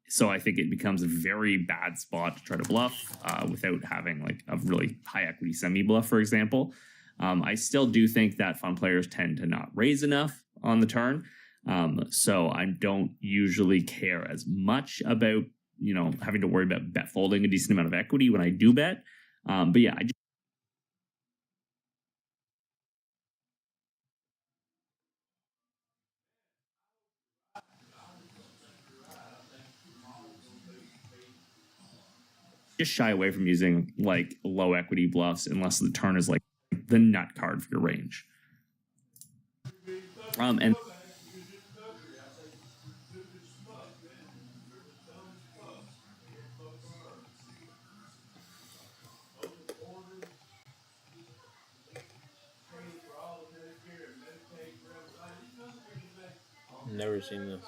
So I think it becomes a very bad spot to try to bluff without having like a really high equity semi bluff, for example. I still do think that fun players tend to not raise enough on the turn. So I don't usually care as much about, having to worry about bet folding a decent amount of equity when I do bet. But yeah, I just shy away from using like low equity bluffs unless the turn is like like the nut card for your range. And Never seen this.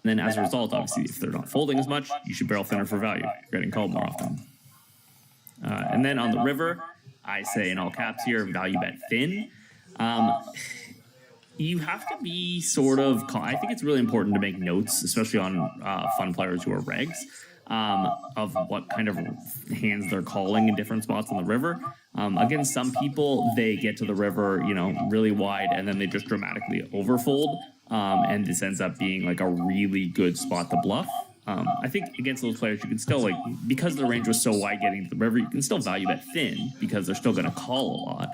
then as a result, obviously, if they're not folding as much, you should barrel thinner for value. You're getting called more often. And then on the river, I say in all caps here, value bet thin. You have to be sort of, I think it's really important to make notes, especially on fun players who are regs, of what kind of hands they're calling in different spots on the river. Again, some people, they get to the river, really wide, and then they just dramatically overfold, and this ends up being like a really good spot to bluff. I think against those players, you can still, because the range was so wide getting to the river, you can still value bet thin because they're still going to call a lot.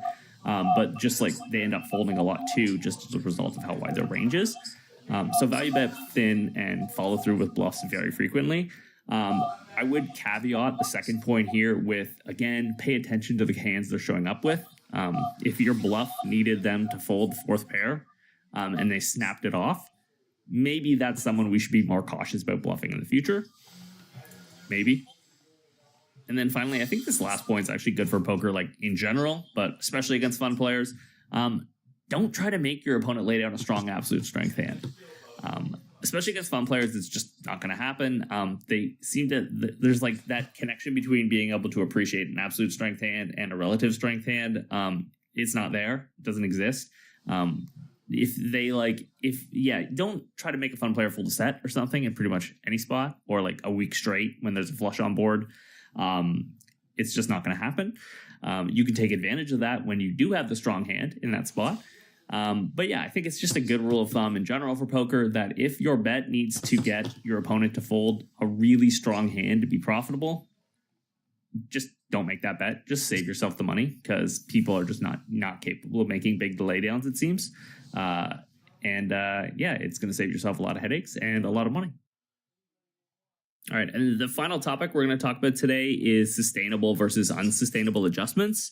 But just they end up folding a lot too, just as a result of how wide their range is. So value bet thin and follow through with bluffs very frequently. I would caveat the second point here with, again, pay attention to the hands they're showing up with. If your bluff needed them to fold fourth pair and they snapped it off, maybe that's someone we should be more cautious about bluffing in the future. Maybe. And then finally, I think this last point is actually good for poker, in general, but especially against fun players. Don't try to make your opponent lay down a strong absolute strength hand. Especially against fun players, it's just not going to happen. They seem to, there's that connection between being able to appreciate an absolute strength hand and a relative strength hand. It's not there. It doesn't exist. Don't try to make a fun player fold a set or something in pretty much any spot, or a week straight when there's a flush on board. It's just not going to happen. You can take advantage of that when you do have the strong hand in that spot. But yeah, I think it's just a good rule of thumb in general for poker that if your bet needs to get your opponent to fold a really strong hand to be profitable, just don't make that bet. Just save yourself the money, because people are just not capable of making big delay downs, it seems. It's going to save yourself a lot of headaches and a lot of money. All right, and the final topic we're going to talk about today is sustainable versus unsustainable adjustments.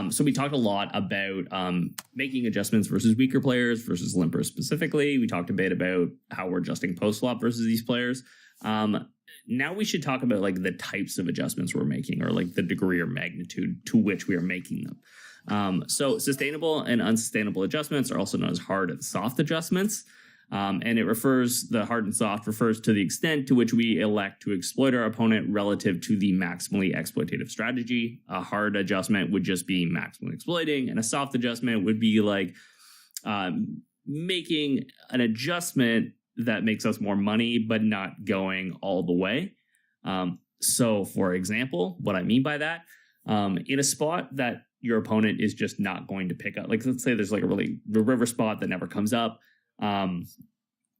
So we talked a lot about making adjustments versus weaker players versus limpers specifically. We talked a bit about how we're adjusting post-flop versus these players. Now we should talk about the types of adjustments we're making, or the degree or magnitude to which we are making them. So sustainable and unsustainable adjustments are also known as hard and soft adjustments. And the hard and soft refers to the extent to which we elect to exploit our opponent relative to the maximally exploitative strategy. A hard adjustment would just be maximally exploiting, and a soft adjustment would be making an adjustment that makes us more money, but not going all the way. So for example, what I mean by that, in a spot that your opponent is just not going to pick up, let's say there's the river spot that never comes up.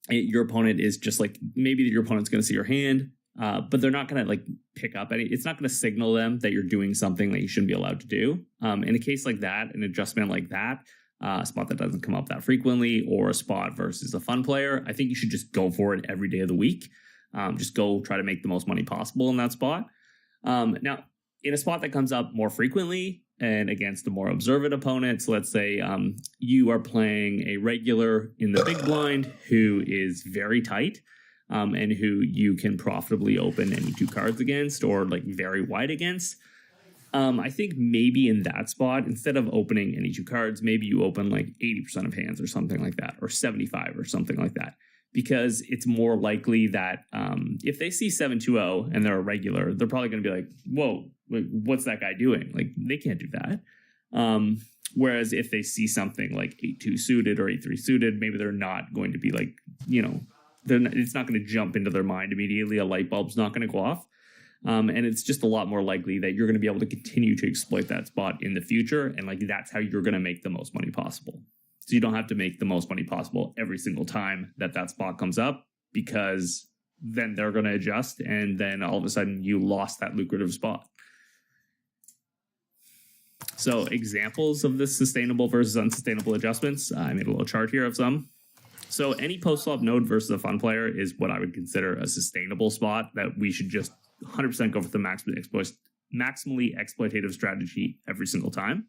Your opponent is just maybe your opponent's going to see your hand, but they're not going to pick up any. It's not going to signal them that you're doing something that you shouldn't be allowed to do. In a case like that, an adjustment like that, a spot that doesn't come up that frequently, or a spot versus a fun player, I think you should just go for it every day of the week. Just go try to make the most money possible in that spot. Now, in a spot that comes up more frequently and against a more observant opponent, so let's say you are playing a regular in the big blind who is very tight, and who you can profitably open any two cards against, or very wide against. I think maybe in that spot, instead of opening any two cards, maybe you open 80% of hands or something like that, or 75 or something like that. Because it's more likely that if they see 7-2-0 and they're a regular, they're probably going to be whoa, what's that guy doing? They can't do that. Whereas if they see something 8-2 suited or 8-3 suited, maybe they're not going to be it's not going to jump into their mind immediately. A light bulb's not going to go off. And it's just a lot more likely that you're going to be able to continue to exploit that spot in the future. And that's how you're going to make the most money possible. So you don't have to make the most money possible every single time that spot comes up, because then they're going to adjust, and then all of a sudden you lost that lucrative spot. So examples of this sustainable versus unsustainable adjustments, I made a little chart here of some. So any post-flop node versus a fun player is what I would consider a sustainable spot that we should just 100% go for the maximally exploitative strategy every single time.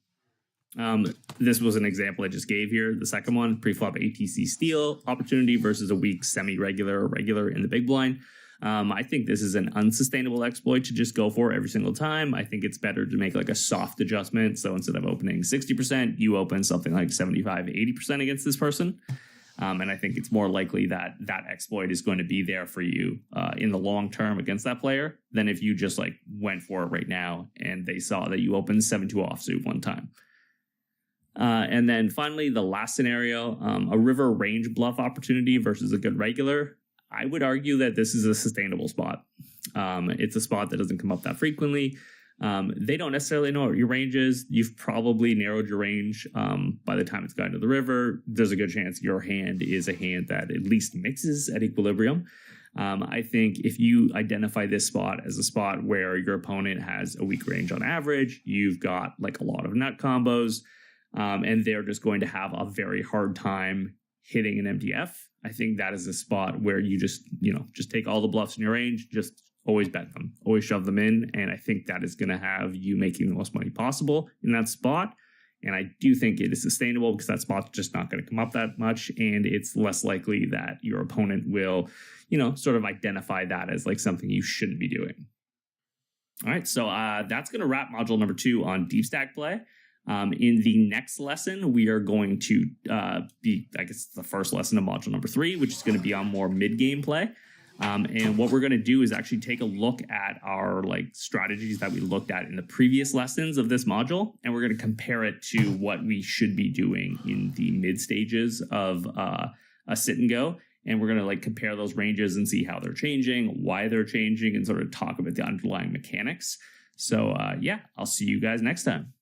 This was an example I just gave here. The second one, pre-flop ATC steal opportunity versus a weak semi-regular or regular in the big blind. I think this is an unsustainable exploit to just go for every single time. I think it's better to make like a soft adjustment. So instead of opening 60%, you open something like 75, 80% against this person. And I think it's more likely that that exploit is going to be there for you in the long term against that player than if you just like went for it right now and they saw that you opened 7-2 offsuit one time. And then finally, the last scenario, a river range bluff opportunity versus a good regular. I would argue that this is a sustainable spot. It's a spot that doesn't come up that frequently. They don't necessarily know what your range is. You've probably narrowed your range by the time it's gotten to the river. There's a good chance your hand is a hand that at least mixes at equilibrium. I think if you identify this spot as a spot where your opponent has a weak range on average, you've got like a lot of nut combos, and they're just going to have a very hard time hitting an MDF. I think that is a spot where you just take all the bluffs in your range, just always bet them, always shove them in. And I think that is going to have you making the most money possible in that spot. And I do think it is sustainable because that spot's just not going to come up that much. And it's less likely that your opponent will, sort of identify that as like something you shouldn't be doing. All right. So that's going to wrap module number 2 on deep stack play. In the next lesson, we are going to the first lesson of module number 3, which is going to be on more mid-game play. And what we're going to do is actually take a look at our strategies that we looked at in the previous lessons of this module, and we're going to compare it to what we should be doing in the mid stages of a sit and go. And we're going to compare those ranges and see how they're changing, why they're changing, and sort of talk about the underlying mechanics. So I'll see you guys next time.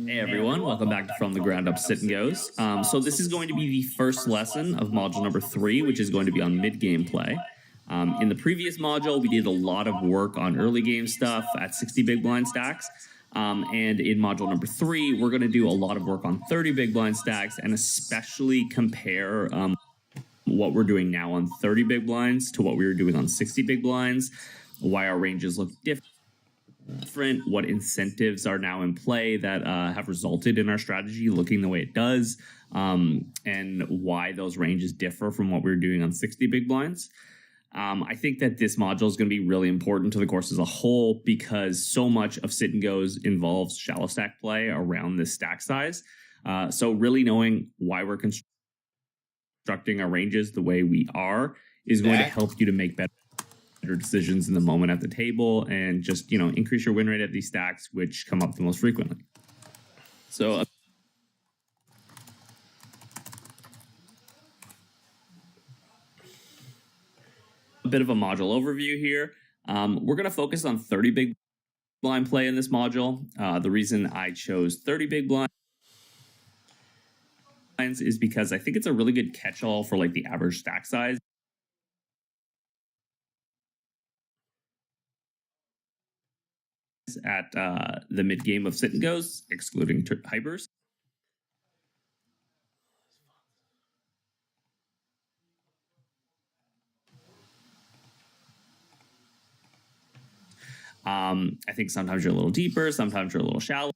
Hey everyone, welcome back to From the Ground Up Sit and Goes. So this is going to be the first lesson of module number 3, which is going to be on mid-game play. In the previous module, we did a lot of work on early game stuff at 60 big blind stacks. And in module number 3, we're going to do a lot of work on 30 big blind stacks and especially compare what we're doing now on 30 big blinds to what we were doing on 60 big blinds, why our ranges look different, what incentives are now in play that have resulted in our strategy looking the way it does, and why those ranges differ from what we were doing on 60 big blinds. I think that this module is going to be really important to the course as a whole because so much of sit and goes involves shallow stack play around this stack size. So really knowing why we're constructing our ranges the way we are is going to help you to make better decisions in the moment at the table and just, increase your win rate at these stacks, which come up the most frequently. So a bit of a module overview here. We're going to focus on 30 big blind play in this module. The reason I chose 30 big blinds is because I think it's a really good catch-all for the average stack size. At the mid game of sit and goes, excluding hypers. I think sometimes you're a little deeper, sometimes you're a little shallow.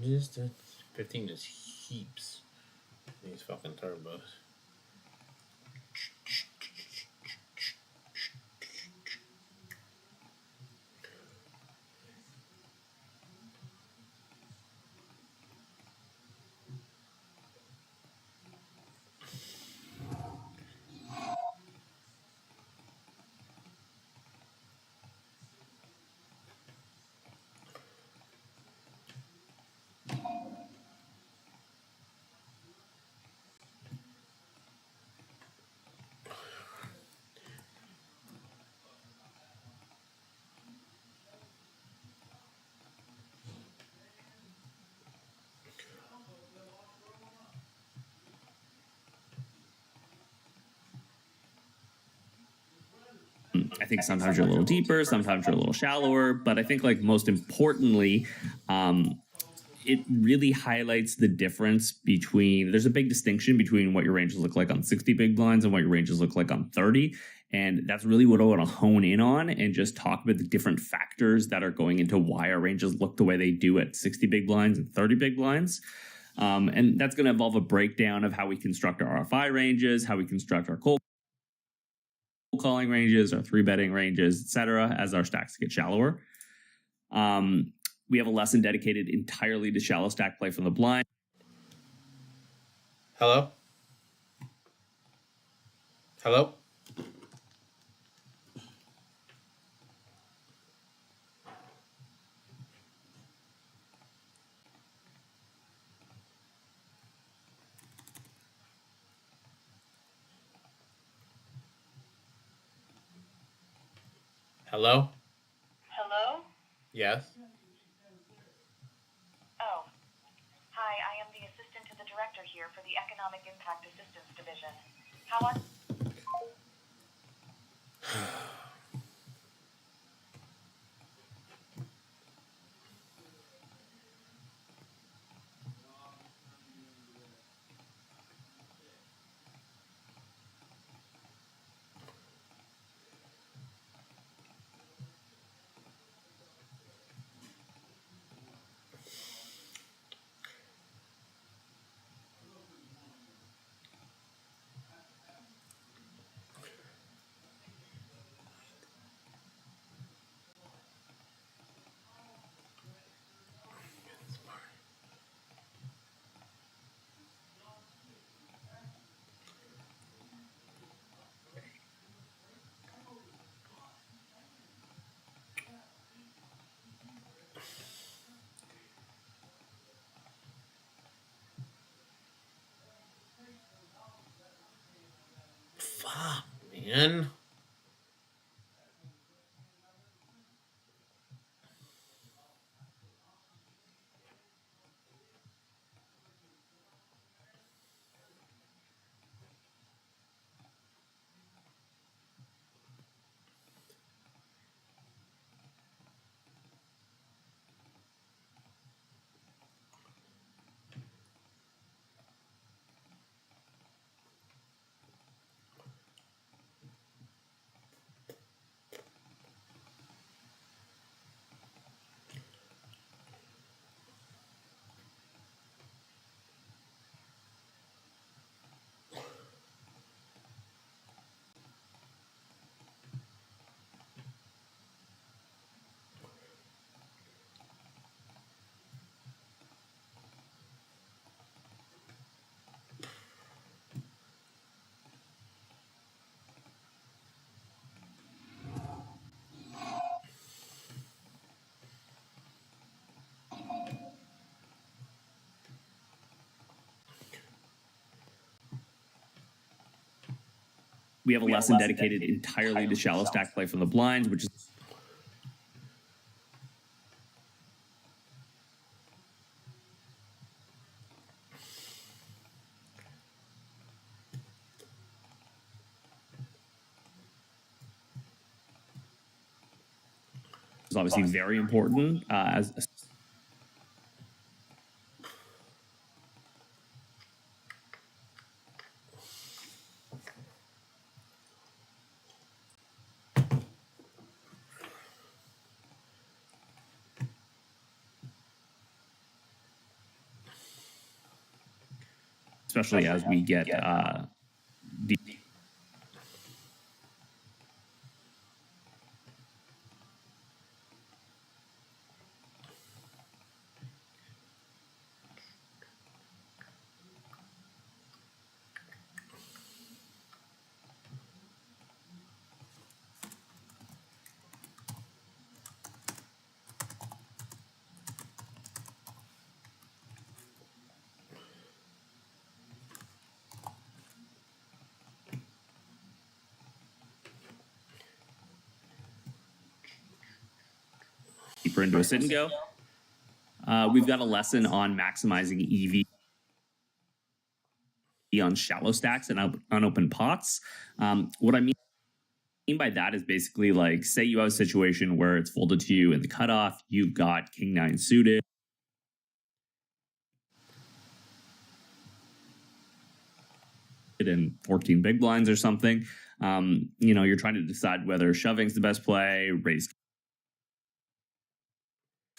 just 15 is heaps. These fucking turbos. I think sometimes you're a little deeper, sometimes you're a little shallower, but I think like most importantly, it really highlights the difference between, there's a big distinction between what your ranges look like on 60 big blinds and what your ranges look like on 30. And that's really what I want to hone in on and just talk about the different factors that are going into why our ranges look the way they do at 60 big blinds and 30 big blinds. And that's going to involve a breakdown of how we construct our RFI ranges, how we construct our cold calling ranges, our 3-betting ranges, etc., as our stacks get shallower. We have a lesson dedicated entirely to shallow stack play from the blind. Hello? Hello? Hello? Hello? Yes? Oh. Hi, I am the assistant to the director here for the Economic Impact Assistance Division. How are... Fuck, man. We have a lesson dedicated entirely to shallow stack play from the blinds, which is obviously very important as especially as we get deep. Deeper into a sit and go. We've got a lesson on maximizing EV on shallow stacks and unopened pots. What I mean by that is basically like, say you have a situation where it's folded to you in the cutoff, you've got king nine suited, in 14 big blinds or something. You're trying to decide whether shoving's the best play, raise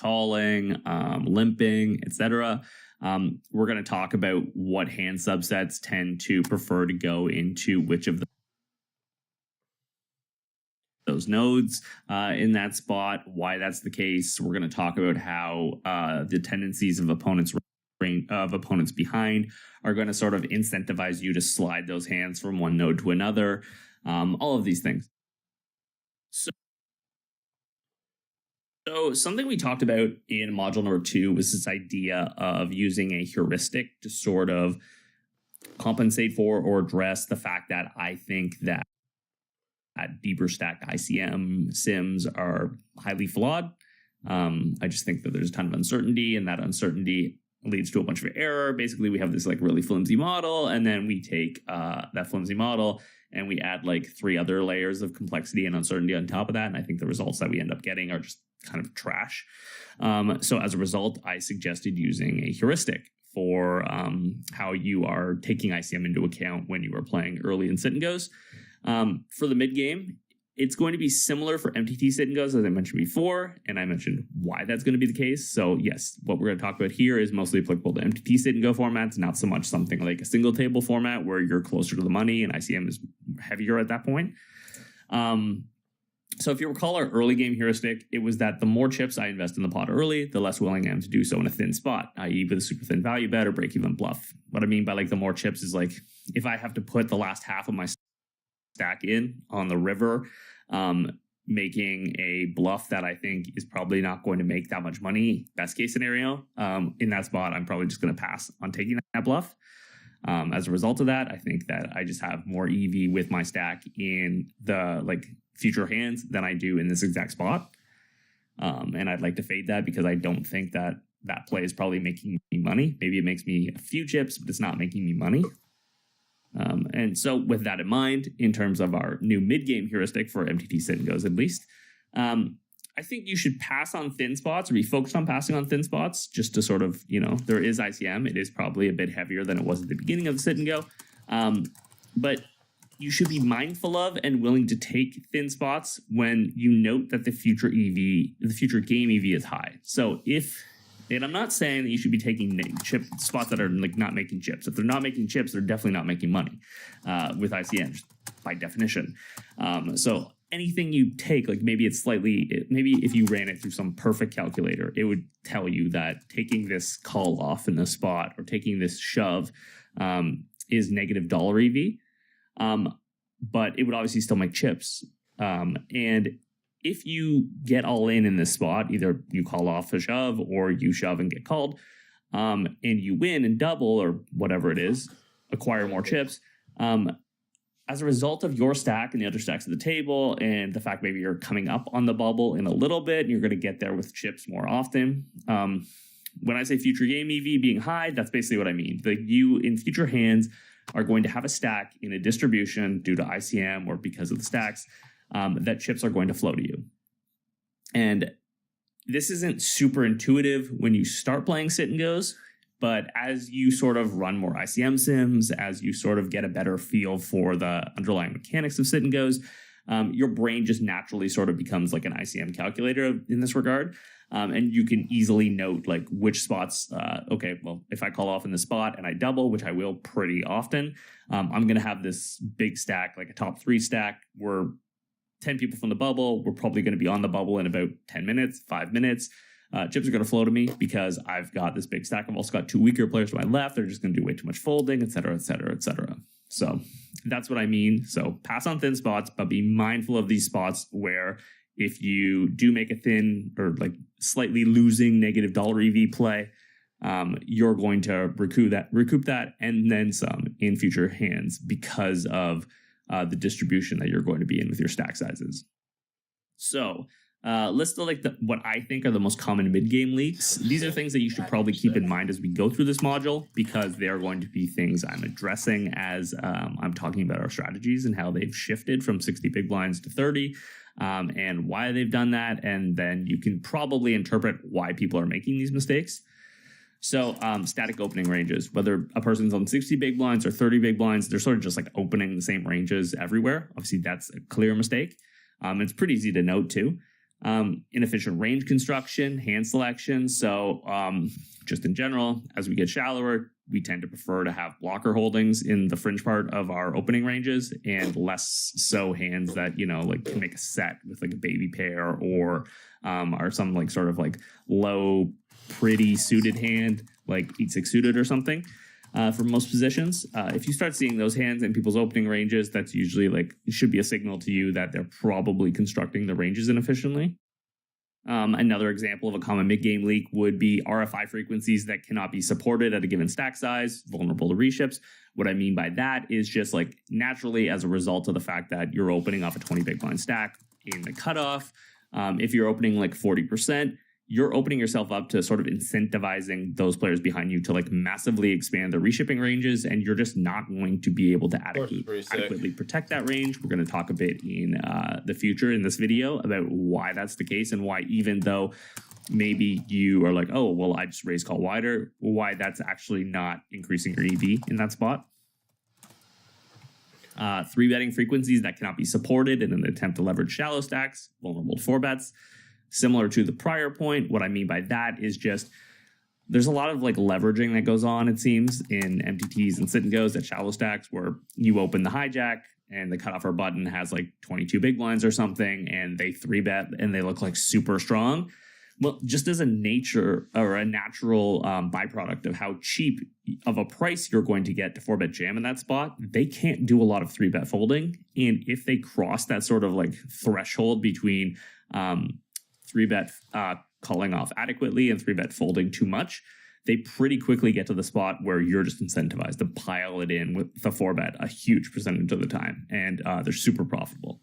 calling, limping, etc. We're going to talk about what hand subsets tend to prefer to go into which of those nodes in that spot, why that's the case. We're going to talk about how the tendencies of opponents behind are going to sort of incentivize you to slide those hands from one node to another. All of these things. So something we talked about in module number 2 was this idea of using a heuristic to sort of compensate for or address the fact that I think that deeper stacked ICM sims are highly flawed. I just think that there's a ton of uncertainty, and that uncertainty leads to a bunch of error. Basically, we have this like really flimsy model, and then we take that flimsy model and we add like 3 other layers of complexity and uncertainty on top of that. And I think the results that we end up getting are just kind of trash. So as a result, I suggested using a heuristic for how you are taking ICM into account when you are playing early in sit and goes. For the mid game, it's going to be similar for MTT sit and goes, as I mentioned before, and I mentioned why that's going to be the case. So yes, what we're going to talk about here is mostly applicable to MTT sit and go formats, not so much something like a single table format where you're closer to the money and ICM is heavier at that point. So if you recall our early game heuristic, it was that the more chips I invest in the pot early, the less willing I am to do so in a thin spot, i.e. with a super thin value bet or break even bluff. What I mean by like the more chips is like, if I have to put the last half of my stack in on the river, making a bluff that I think is probably not going to make that much money, best case scenario, in that spot, I'm probably just going to pass on taking that bluff. As a result of that, I think that I just have more EV with my stack in the like future hands than I do in this exact spot. And I'd like to fade that because I don't think that that play is probably making me money. Maybe it makes me a few chips, but it's not making me money. And so with that in mind, in terms of our new mid-game heuristic for MTT sit and goes at least, I think you should pass on thin spots or be focused on passing on thin spots just to sort of, there is ICM. It is probably a bit heavier than it was at the beginning of the sit and go. But you should be mindful of and willing to take thin spots when you note that the future game EV is high. So and I'm not saying that you should be taking chip spots that are like not making chips. If they're not making chips, they're definitely not making money with ICM by definition. So anything you take, like maybe if you ran it through some perfect calculator, it would tell you that taking this call off in this spot or taking this shove is negative dollar EV. But it would obviously still make chips. And if you get all in this spot, either you call off a shove or you shove and get called, and you win and double or whatever it is, acquire more chips, as a result of your stack and the other stacks at the table and the fact maybe you're coming up on the bubble in a little bit and you're going to get there with chips more often. When I say future game EV being high, that's basically what I mean. You in future hands are going to have a stack in a distribution due to ICM or because of the stacks that chips are going to flow to you. And this isn't super intuitive when you start playing sit and goes, but as you sort of run more ICM sims, as you sort of get a better feel for the underlying mechanics of sit and goes, your brain just naturally sort of becomes like an ICM calculator in this regard. And you can easily note like which spots, okay, well, if I call off in the spot and I double, which I will pretty often, I'm going to have this big stack, like a top 3 stack. We're 10 people from the bubble. We're probably going to be on the bubble in about 10 minutes, 5 minutes. Chips are going to flow to me because I've got this big stack. I've also got 2 weaker players to my left. They're just going to do way too much folding, et cetera, et cetera, et cetera. So that's what I mean. So pass on thin spots, but be mindful of these spots where if you do make a thin or like slightly losing negative dollar EV play, you're going to recoup that and then some in future hands because of the distribution that you're going to be in with your stack sizes. So let's do like what I think are the most common mid-game leaks. These are things that you should probably keep in mind as we go through this module because they are going to be things I'm addressing as I'm talking about our strategies and how they've shifted from 60 big blinds to 30 and why they've done that. And then you can probably interpret why people are making these mistakes. So static opening ranges, whether a person's on 60 big blinds or 30 big blinds, they're sort of just like opening the same ranges everywhere. Obviously, that's a clear mistake. It's pretty easy to note too. Inefficient range construction, hand selection. So just in general, as we get shallower, we tend to prefer to have blocker holdings in the fringe part of our opening ranges and less so hands that, you know, like can make a set with like a baby pair or some like sort of like low, pretty suited hand, like 8-6 suited or something. For most positions, if you start seeing those hands in people's opening ranges, that's usually like it should be a signal to you that they're probably constructing the ranges inefficiently. Another example of a common mid-game leak would be RFI frequencies that cannot be supported at a given stack size, vulnerable to reships. What I mean by that is just like naturally as a result of the fact that you're opening off a 20 big blind stack in the cutoff, if you're opening like 40%, you're opening yourself up to sort of incentivizing those players behind you to like massively expand their reshipping ranges, and you're just not going to be able to adequately protect that range. We're going to talk a bit in the future in this video about why that's the case and why even though maybe you are like, oh, well, I just raise call wider, why that's actually not increasing your EV in that spot. 3-betting frequencies that cannot be supported in an attempt to leverage shallow stacks, vulnerable to 4-bets. Similar to the prior point, what I mean by that is just there's a lot of like leveraging that goes on, it seems, in MTTs and sit and goes at shallow stacks where you open the hijack and the cutoff or button has like 22 big blinds or something and they 3-bet and they look like super strong. Well, just as a nature or a natural byproduct of how cheap of a price you're going to get to 4-bet jam in that spot, they can't do a lot of 3-bet folding. And if they cross that sort of like threshold between 3-bet calling off adequately and 3-bet folding too much, they pretty quickly get to the spot where you're just incentivized to pile it in with the 4-bet a huge percentage of the time, and they're super profitable.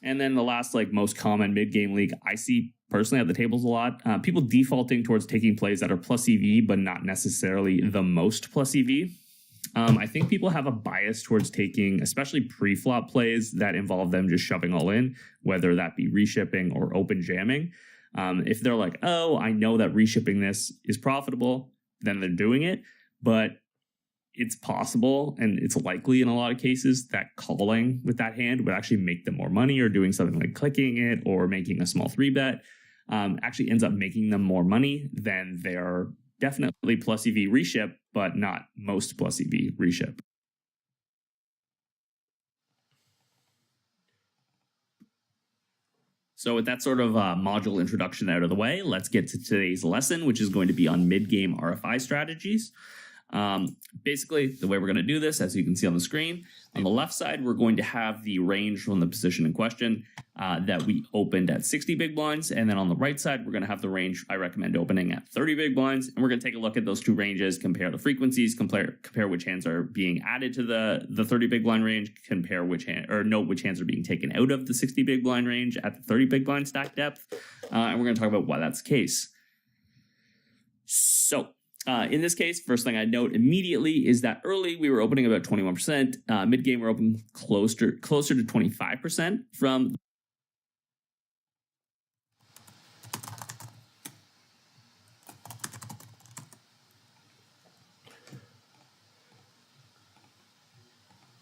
And then the last, like, most common mid-game leak I see personally at the tables a lot, people defaulting towards taking plays that are plus EV, but not necessarily the most plus EV. I think people have a bias towards taking, especially pre-flop plays that involve them just shoving all in, whether that be reshipping or open jamming. If they're like, oh, I know that reshipping this is profitable, then they're doing it. But it's possible, and it's likely in a lot of cases, that calling with that hand would actually make them more money, or doing something like clicking it or making a small 3-bet actually ends up making them more money than their definitely plus EV reship, but not most plus EV reship. So with that sort of module introduction out of the way, let's get to today's lesson, which is going to be on mid-game RFI strategies. Basically, the way we're going to do this, as you can see on the screen, on the left side, we're going to have the range from the position in question that we opened at 60 big blinds. And then on the right side, we're going to have the range I recommend opening at 30 big blinds. And we're going to take a look at those two ranges, compare the frequencies, compare which hands are being added to the 30 big blind range, compare which hand, or note which hands are being taken out of the 60 big blind range at the 30 big blind stack depth. And we're going to talk about why that's the case. So, in this case, first thing I'd note immediately is that early we were opening about 21%. Mid-game we're open closer to 25% from.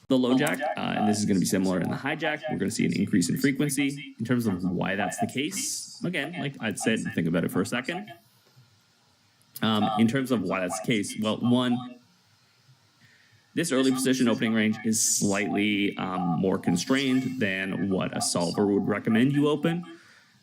the low jack, and this is going to be similar in the hijack. We're going to see an increase in frequency. In terms of why that's the case, again, like I'd sit and think about it for a second. In terms of why that's the case, well, one, this early position opening range is slightly more constrained than what a solver would recommend you open.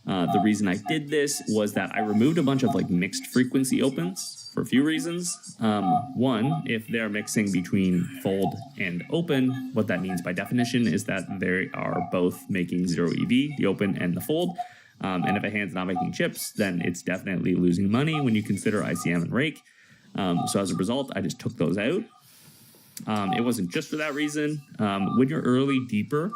The reason I did this was that I removed a bunch of like mixed frequency opens for a few reasons. One, if they're mixing between fold and open, what that means by definition is that they are both making 0 EV, the open and the fold. And if a hand's not making chips, then it's definitely losing money when you consider ICM and rake. So as a result, I just took those out. It wasn't just for that reason. When you're early deeper,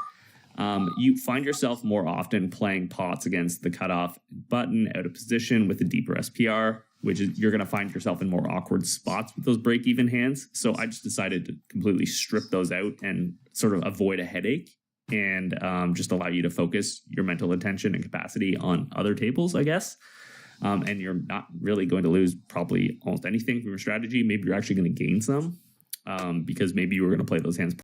you find yourself more often playing pots against the cutoff button out of position with a deeper SPR, which is you're going to find yourself in more awkward spots with those break-even hands. So I just decided to completely strip those out and sort of avoid a headache and just allow you to focus your mental attention and capacity on other tables, I guess. And you're not really going to lose probably almost anything from your strategy. Maybe you're actually going to gain some because maybe you were going to play those hands